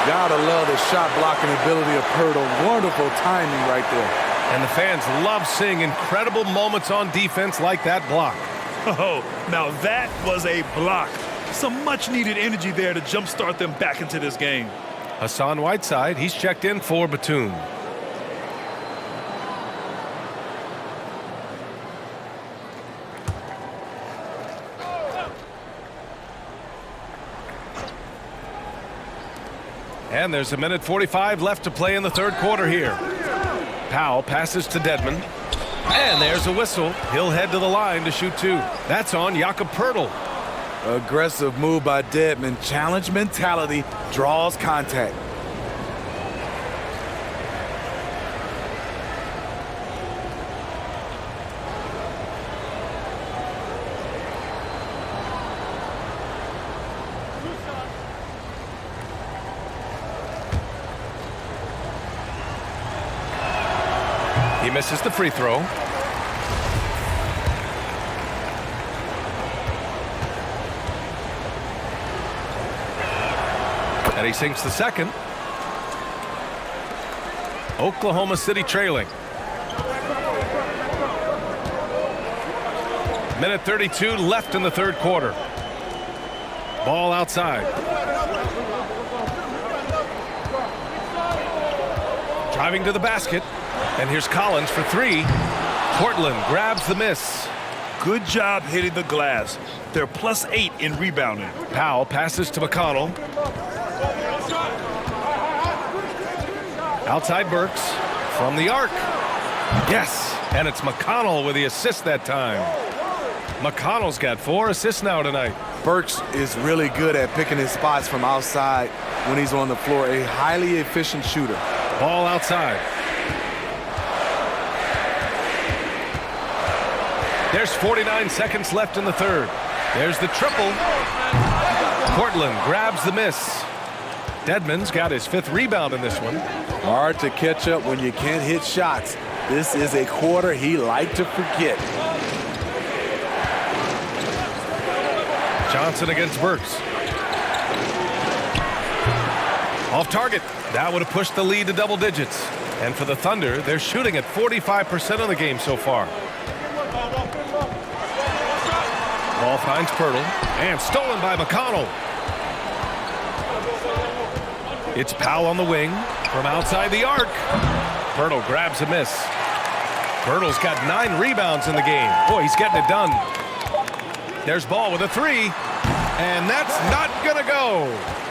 Gotta love the shot blocking ability of Pirtle. Wonderful timing right there. And the fans love seeing incredible moments on defense like that block. Oh, now that was a block. Some much-needed energy there to jumpstart them back into this game. Hassan Whiteside, he's checked in for Batum. And there's 1:45 left to play in the third quarter here. Powell passes to Dedmon. And there's a whistle. He'll head to the line to shoot 2. That's on Jakob Pirtle. Aggressive move by Dedmon. Challenge mentality. Draws contact. He misses the free throw. And he sinks the second. Oklahoma City trailing. 1:32 left in the third quarter. Ball outside. Driving to the basket. And here's Collins for 3. Portland grabs the miss. Good job hitting the glass. They're +8 in rebounding. Powell passes to McConnell. Outside Burks from the arc. Yes, and it's McConnell with the assist that time. McConnell's got 4 assists now tonight. Burks is really good at picking his spots from outside when he's on the floor. A highly efficient shooter. Ball outside. There's 49 seconds left in the third. There's the triple. Portland grabs the miss. Dedmon's got his 5th rebound in this one. Hard to catch up when you can't hit shots. This is a quarter he liked to forget. Johnson against Burks. Off target. That would have pushed the lead to double digits. And for the Thunder, they're shooting at 45% of the game so far. Ball finds Pirtle, and stolen by McConnell. It's Powell on the wing from outside the arc. Pirtle grabs a miss. Pirtle's got 9 rebounds in the game. Boy, he's getting it done. There's Ball with a 3, and that's not gonna go.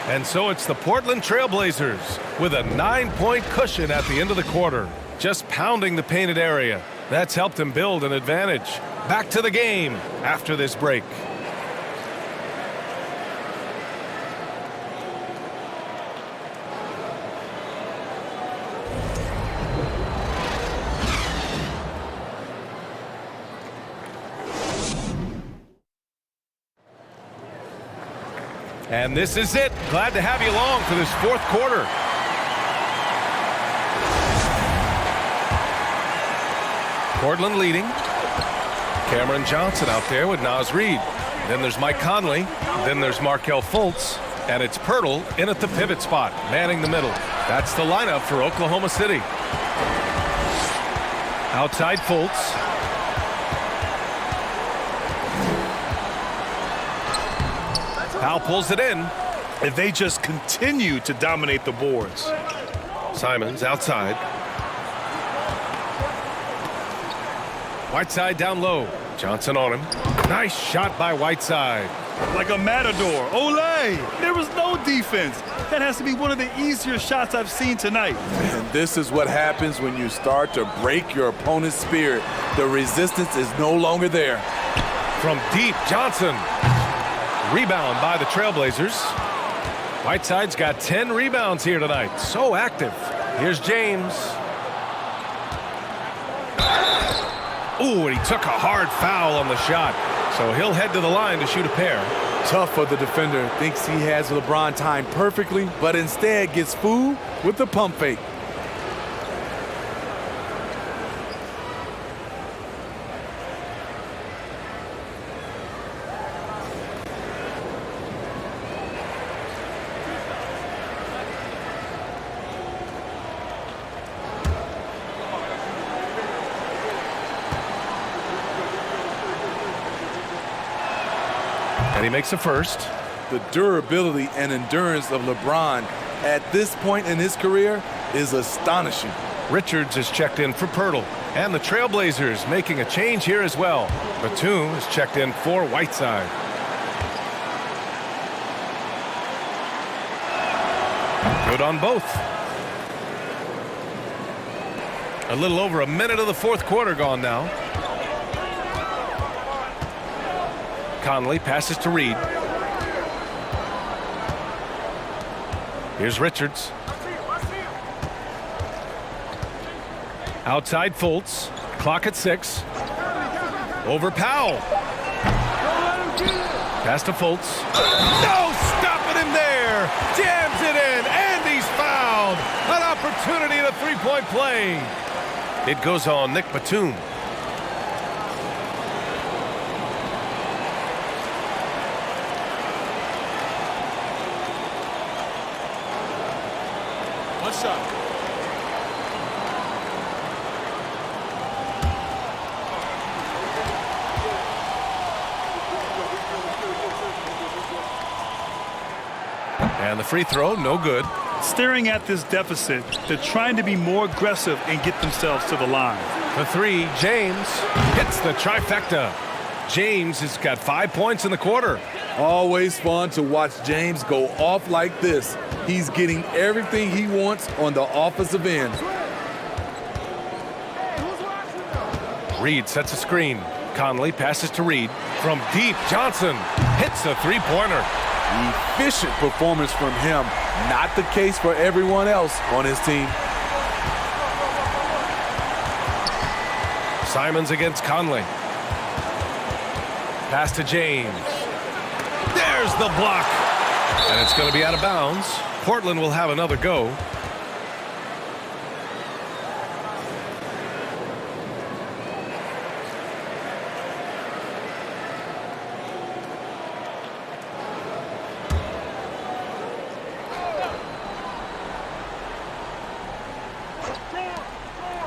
And so it's the Portland Trailblazers with a 9-point cushion at the end of the quarter, just pounding the painted area. That's helped them build an advantage. Back to the game after this break. And this is it. Glad to have you along for this fourth quarter. Portland leading. Cameron Johnson out there with Naz Reid. Then there's Mike Conley. Then there's Markelle Fultz. And it's Pirtle in at the pivot spot, manning the middle. That's the lineup for Oklahoma City. Outside Fultz. Powell pulls it in. And they just continue to dominate the boards. Simons outside. Whiteside down low. Johnson on him. Nice shot by Whiteside. Like a matador. Olay! There was no defense. That has to be one of the easier shots I've seen tonight. And this is what happens when you start to break your opponent's spirit. The resistance is no longer there. From deep, Johnson. Rebound by the Trailblazers. Whiteside's got 10 rebounds here tonight. So active. Here's James. Ooh, and he took a hard foul on the shot. So he'll head to the line to shoot a pair. Tough for the defender. Thinks he has LeBron timed perfectly, but instead gets fooled with the pump fake. And he makes a first. The durability and endurance of LeBron at this point in his career is astonishing. Richards is checked in for Pirtle. And the Trailblazers making a change here as well. Batum is checked in for Whiteside. Good on both. A little over a minute of the fourth quarter gone now. Conley passes to Reed. Here's Richards. Outside Fultz. Clock at 6. Over Powell. Pass to Fultz. No stopping him there. Jams it in, and he's fouled. An opportunity at a three-point play. It goes on Nick Batum. One shot. And the free throw, no good. Staring at this deficit, they're trying to be more aggressive and get themselves to the line. For three, James hits the trifecta. James has got 5 points in the quarter. Always fun to watch James go off like this. He's getting everything he wants on the offensive end. Reed sets a screen. Conley passes to Reed. From deep, Johnson hits a three-pointer. Efficient performance from him. Not the case for everyone else on his team. Simons against Conley. Pass to James. There's the block. And it's going to be out of bounds. Portland will have another go.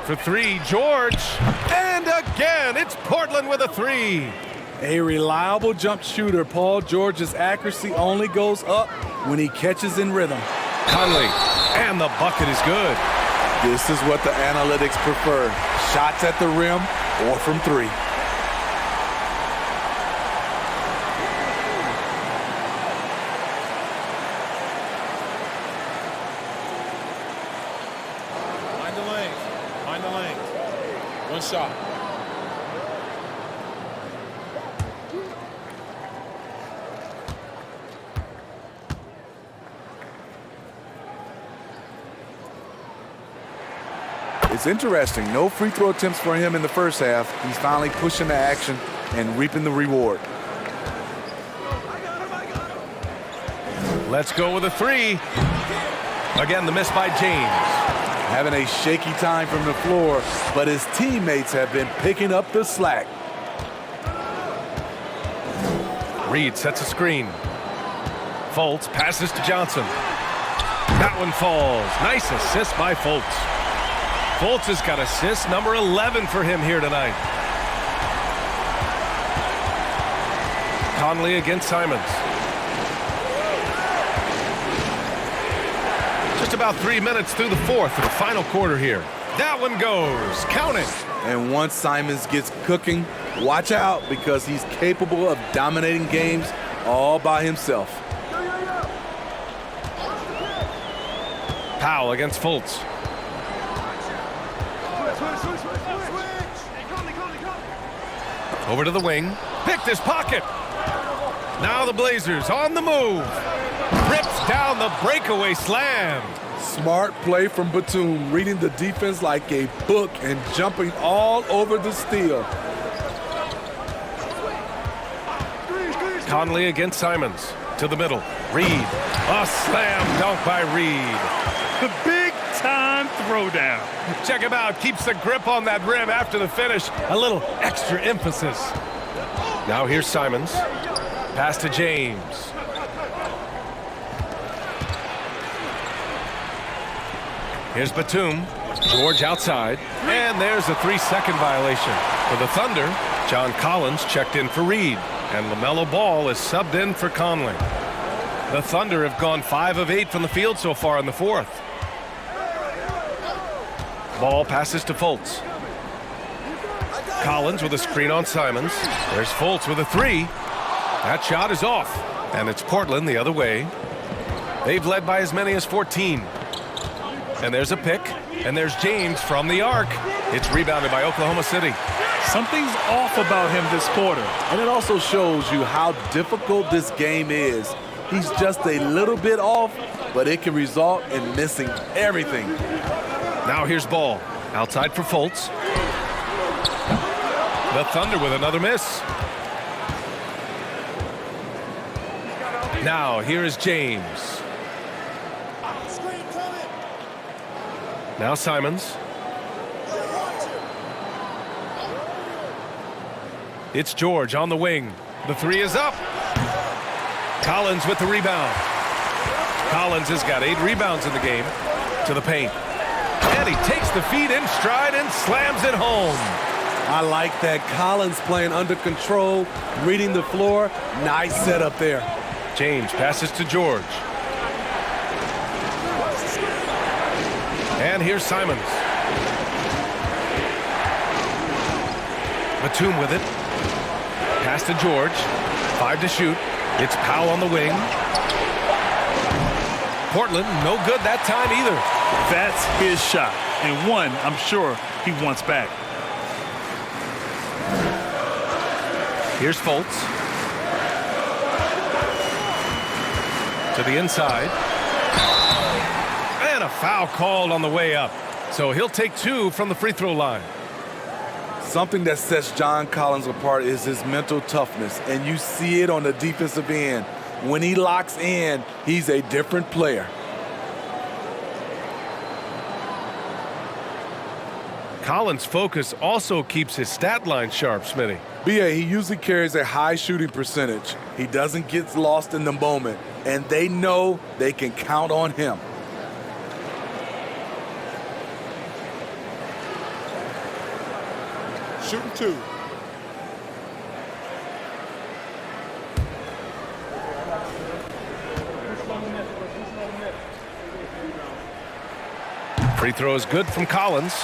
For three, George. And again, it's Portland with a three. A reliable jump shooter, Paul George's accuracy only goes up when he catches in rhythm. Conley, and the bucket is good. This is what the analytics prefer. Shots at the rim or from three. Find the lane. Find the lane. One shot. It's interesting. No free throw attempts for him in the first half. He's finally pushing the action and reaping the reward. Let's go with a three. Again, the miss by James. Having a shaky time from the floor, but his teammates have been picking up the slack. Reed sets a screen. Fultz passes to Johnson. That one falls. Nice assist by Fultz. Fultz has got assist number 11 for him here tonight. Conley against Simons. Just about 3 minutes through the fourth of the final quarter here. That one goes. Count it. And once Simons gets cooking, watch out because he's capable of dominating games all by himself. Powell against Fultz. Over to the wing. Picked his pocket. Now the Blazers on the move. Rips down the breakaway slam. Smart play from Batum, reading the defense like a book and jumping all over the steal. Conley against Simons. To the middle. Reed. A slam dunk by Reed. The big-time throwdown. Check him out. Keeps the grip on that rim after the finish. A little extra emphasis. Now here's Simons. Pass to James. Here's Batum. George outside. And there's a 3-second violation. For the Thunder, John Collins checked in for Reed. And LaMelo Ball is subbed in for Conley. The Thunder have gone 5 of 8 from the field so far in the fourth. Ball passes to Fultz. Collins with a screen on Simons. There's Fultz with a 3. That shot is off. And it's Portland the other way. They've led by as many as 14. And there's a pick. And there's James from the arc. It's rebounded by Oklahoma City. Something's off about him this quarter. And it also shows you how difficult this game is. He's just a little bit off, but it can result in missing everything. Now here's Ball. Outside for Fultz. The Thunder with another miss. Now here is James. Now Simons. It's George on the wing. The 3 is up. Collins with the rebound. Collins has got 8 rebounds in the game. To the paint. And he takes the feed in stride and slams it home. I like that. Collins playing under control, reading the floor. Nice setup there. James passes to George. And here's Simons. Batum with it. Pass to George. 5 to shoot. It's Powell on the wing. Portland, no good that time either. That's his shot. And one, I'm sure he wants back. Here's Fultz. To the inside. And a foul called on the way up. So he'll take 2 from the free throw line. Something that sets John Collins apart is his mental toughness, and you see it on the defensive end. When he locks in, he's a different player. Collins' focus also keeps his stat line sharp, Smitty. BA, he usually carries a high shooting percentage. He doesn't get lost in the moment, and they know they can count on him. Shooting 2. Free throw is good from Collins.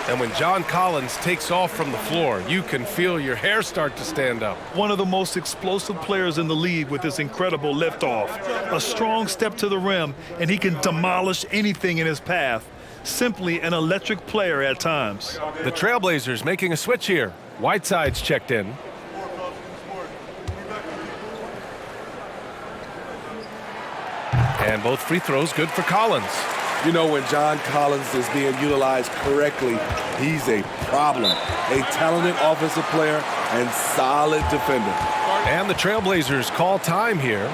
And when John Collins takes off from the floor, you can feel your hair start to stand up. One of the most explosive players in the league with this incredible liftoff. A strong step to the rim, and he can demolish anything in his path. Simply an electric player at times. The Trailblazers making a switch here. Whiteside's checked in. And both free throws good for Collins. You know, when John Collins is being utilized correctly, he's a problem. A talented offensive player and solid defender. And the Trailblazers call time here.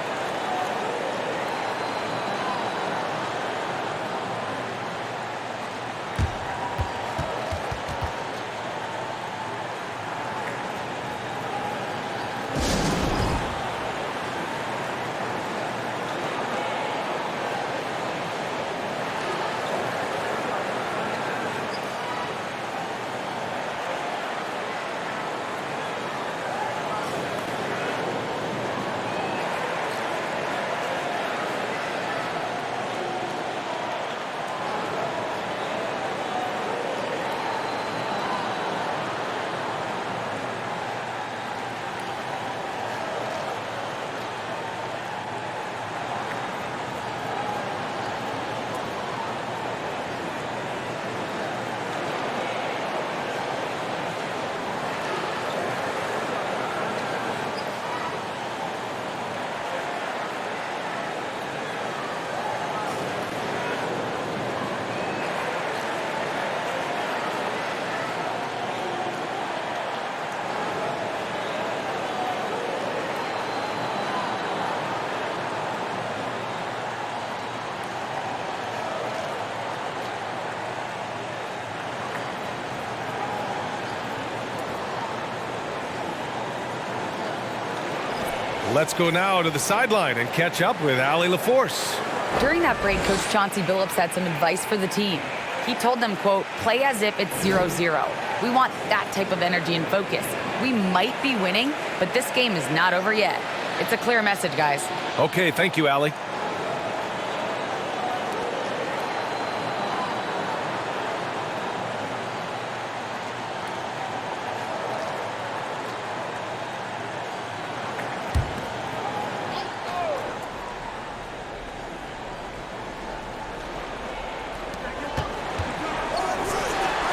Let's go now to the sideline and catch up with Allie LaForce. During that break, Coach Chauncey Billups had some advice for the team. He told them, quote, play as if it's 0-0. We want that type of energy and focus. We might be winning, but this game is not over yet. It's a clear message, guys. Okay, thank you, Allie.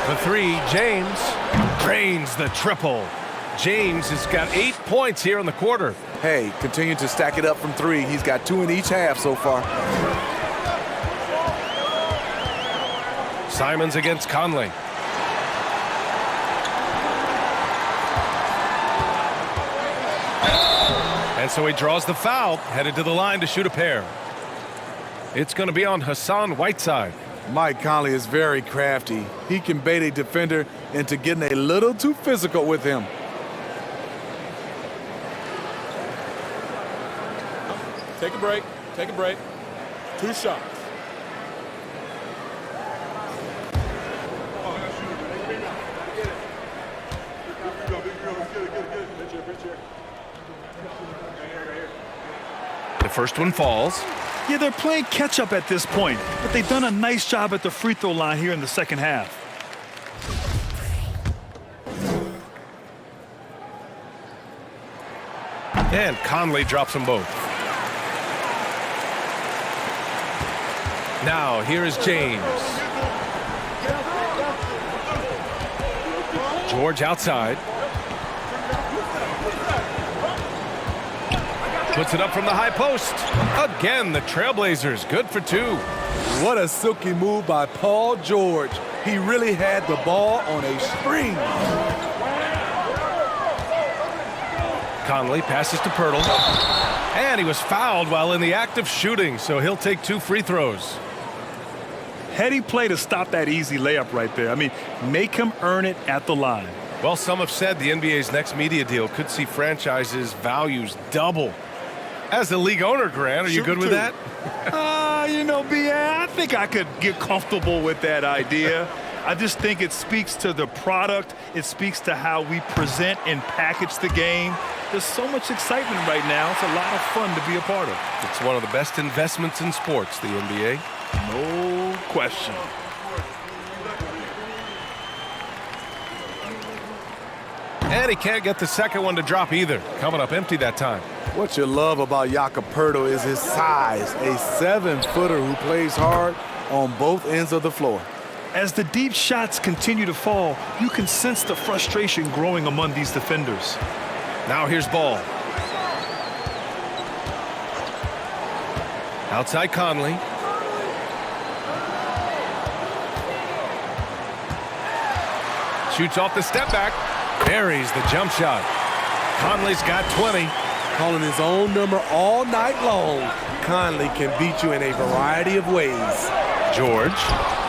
For three, James drains the triple. James has got 8 points here in the quarter. Hey, continue to stack it up from three. He's got 2 in each half so far. Simons against Conley. And so he draws the foul, headed to the line to shoot a pair. It's going to be on Hassan Whiteside. Mike Conley is very crafty. He can bait a defender into getting a little too physical with him. Take a break. Take a break. 2 shots. The first one falls. Yeah, they're playing catch-up at this point, but they've done a nice job at the free throw line here in the second half. And Conley drops them both. Now, here is James. George outside. Puts it up from the high post. Again, the Trailblazers, good for 2. What a silky move by Paul George. He really had the ball on a string. Conley passes to Pirtle. And he was fouled while in the act of shooting, so he'll take 2 free throws. Heady play to stop that easy layup right there. I mean, make him earn it at the line. Well, some have said the NBA's next media deal could see franchises' values double. As the league owner, Grant, are you good with that? You know, BA, I think I could get comfortable with that idea. I just think it speaks to the product. It speaks to how we present and package the game. There's so much excitement right now. It's a lot of fun to be a part of. It's one of the best investments in sports, the NBA. No question. And he can't get the second one to drop either. Coming up empty that time. What you love about Jakob Poeltl is his size, a 7-footer who plays hard on both ends of the floor. As the deep shots continue to fall, you can sense the frustration growing among these defenders. Now here's Ball. Outside Conley. Shoots off the step back. Buries the jump shot. Conley's got 20. Calling his own number all night long. Conley can beat you in a variety of ways. George.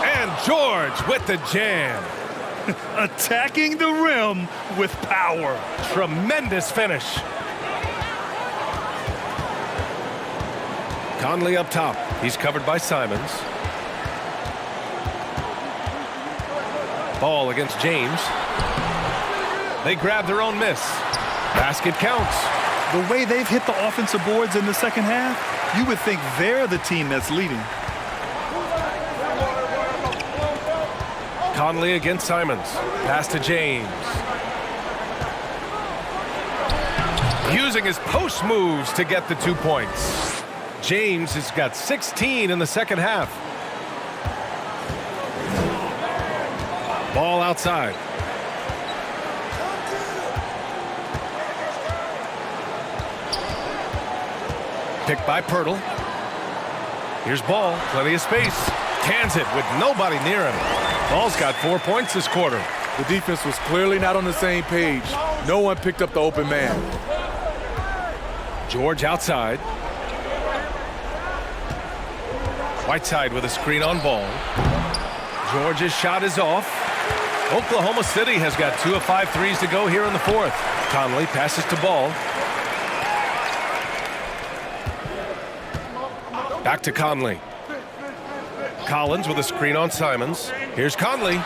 And George with the jam. Attacking the rim with power. Tremendous finish. Conley up top. He's covered by Simons. Ball against James. They grab their own miss. Basket counts. The way they've hit the offensive boards in the second half, you would think they're the team that's leading. Conley against Simons. Pass to James. Using his post moves to get the 2 points. James has got 16 in the second half. Ball outside. Picked by Poeltl. Here's Ball. Plenty of space. Cans it with nobody near him. Ball's got 4 points this quarter. The defense was clearly not on the same page. No one picked up the open man. George outside. Whiteside with a screen on Ball. George's shot is off. Oklahoma City has got 2 of 5 threes to go here in the fourth. Conley passes to Ball. Back to Conley. Collins with a screen on Simons. Here's Conley.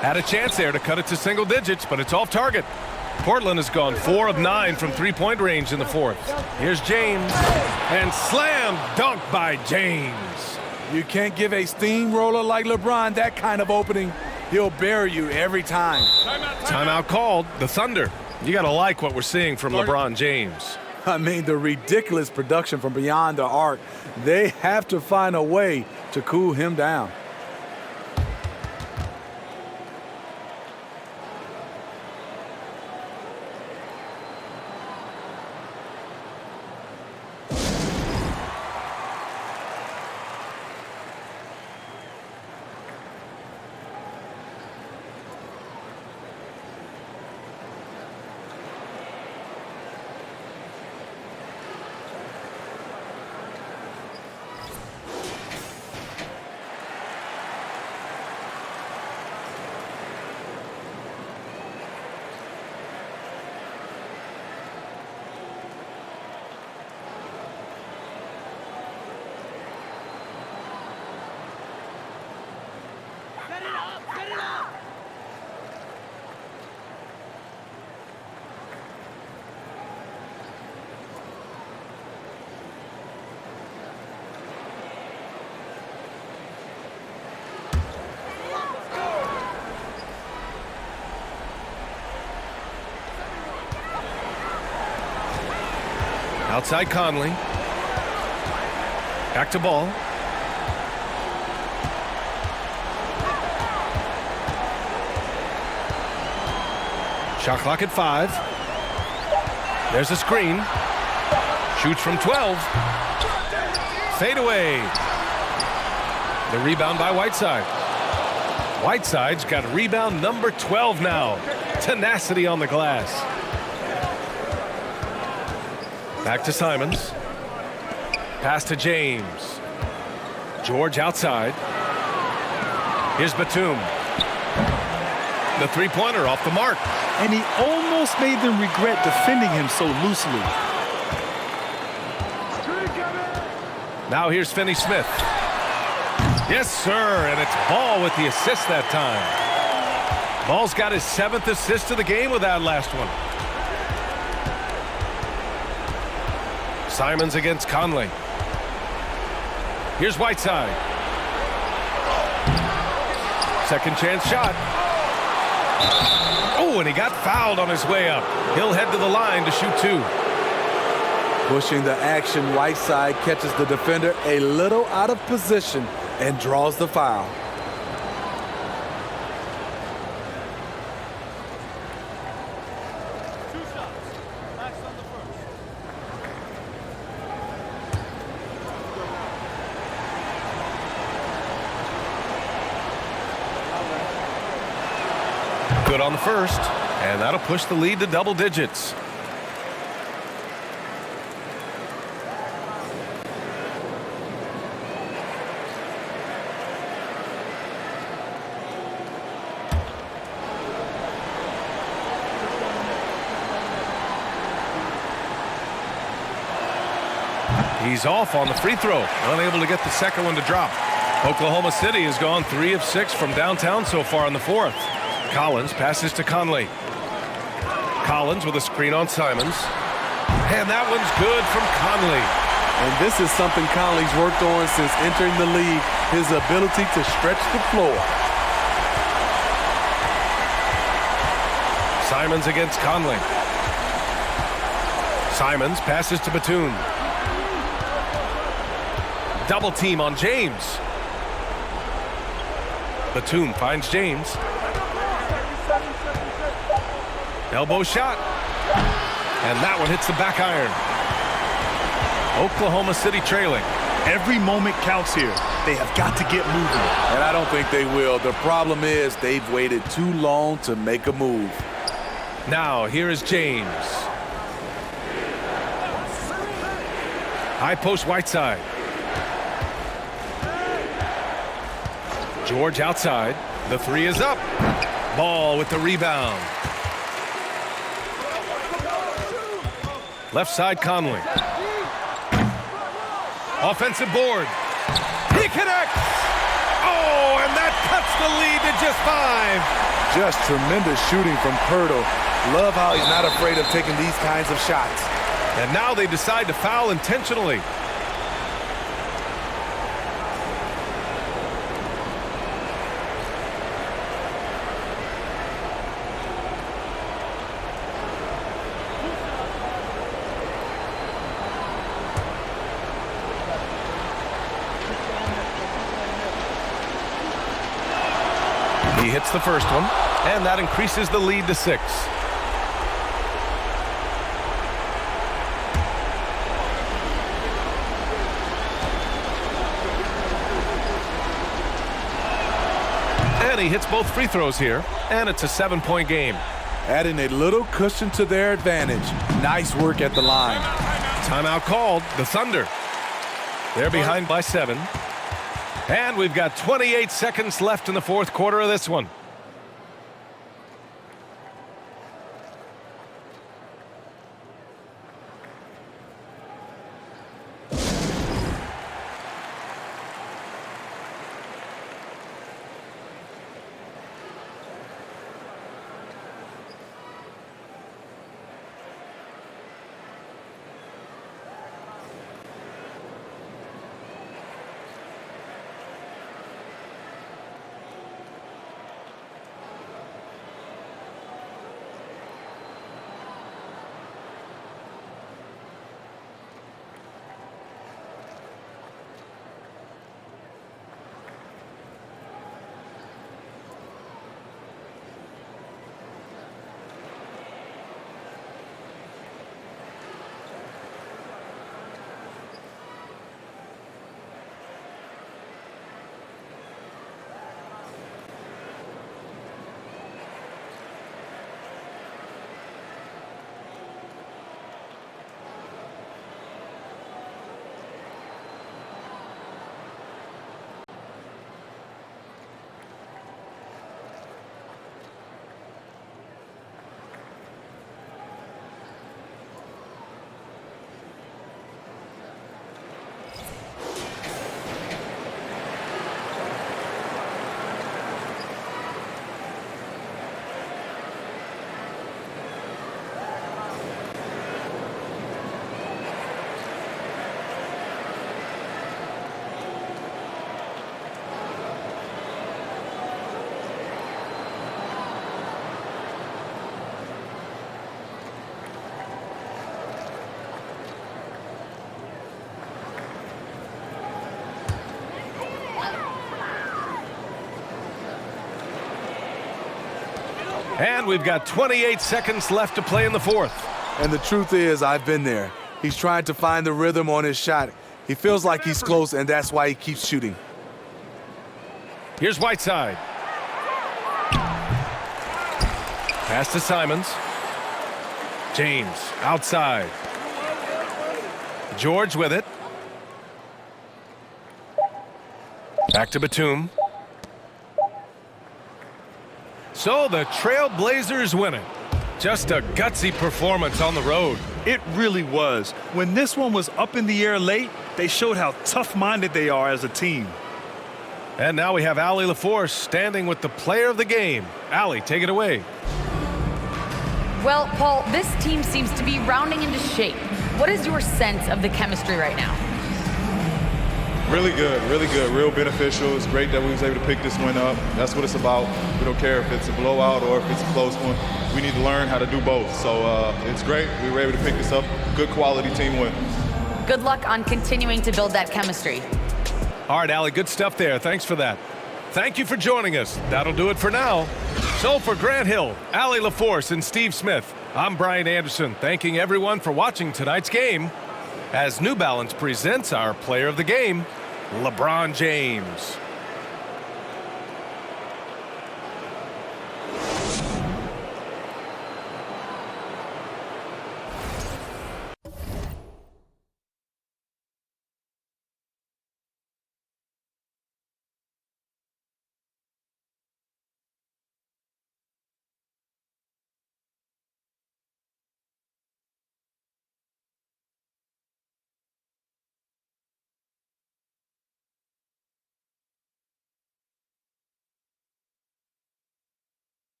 Had a chance there to cut it to single digits, but it's off target. Portland has gone 4 of 9 from three-point range in the fourth. Here's James. And slam dunk by James. You can't give a steamroller like LeBron that kind of opening. He'll bury you every time. Timeout called. The Thunder. You got to like what we're seeing from LeBron James. I mean, the ridiculous production from beyond the arc. They have to find a way to cool him down. Outside Conley. Back to Ball. Shot clock at 5. There's a screen. Shoots from 12. Fade away. The rebound by Whiteside. Whiteside's got rebound number 12 now. Tenacity on the glass. Back to Simons. Pass to James. George outside. Here's Batum. The three-pointer off the mark. And he almost made them regret defending him so loosely. Now here's Finney-Smith. Yes, sir, and it's Ball with the assist that time. Ball's got his 7th assist of the game with that last one. Simons against Conley. Here's Whiteside. Second chance shot. Oh, and he got fouled on his way up. He'll head to the line to shoot 2. Pushing the action, Whiteside catches the defender a little out of position and draws the foul. Good on the first, and that'll push the lead to double digits. He's off on the free throw, unable to get the second one to drop. Oklahoma City has gone 3 of 6 from downtown so far in the fourth. Collins passes to Conley. Collins with a screen on Simons. And that one's good from Conley. And this is something Conley's worked on since entering the league, his ability to stretch the floor. Simons against Conley. Simons passes to Batum. Double team on James. Batum finds James. Elbow shot. And that one hits the back iron. Oklahoma City trailing. Every moment counts here. They have got to get moving. And I don't think they will. The problem is they've waited too long to make a move. Now here is James. High post Whiteside. George outside. The three is up. Ball with the rebound. Left side Conley. Offensive board. He connects. Oh, and that cuts the lead to just 5. Just tremendous shooting from Pirtle. Love how he's not afraid of taking these kinds of shots. And now they decide to foul intentionally. He hits the first one, and that increases the lead to 6. And he hits both free throws here, and it's a 7-point game. Adding a little cushion to their advantage. Nice work at the line. Timeout called, the Thunder. They're behind by 7. And we've got 28 seconds left in the fourth quarter of this one. And we've got 28 seconds left to play in the fourth. And the truth is, I've been there. He's trying to find the rhythm on his shot. He feels like he's close, and that's why he keeps shooting. Here's Whiteside. Pass to Simons. James outside. George with it. Back to Batum. So the Trailblazers win it. Just a gutsy performance on the road. It really was. When this one was up in the air late, they showed how tough-minded they are as a team. And now we have Allie LaForce standing with the player of the game. Allie, take it away. Well, Paul, this team seems to be rounding into shape. What is your sense of the chemistry right now? Really good, real beneficial. It's great that we was able to pick this one up. That's what it's about. We don't care if it's a blowout or if it's a close one. We need to learn how to do both. So it's great. We were able to pick this up. Good quality team win. Good luck on continuing to build that chemistry. All right, Allie, good stuff there. Thanks for that. Thank you for joining us. That'll do it for now. So for Grant Hill, Allie LaForce, and Steve Smith, I'm Brian Anderson, thanking everyone for watching tonight's game as New Balance presents our player of the game, LeBron James.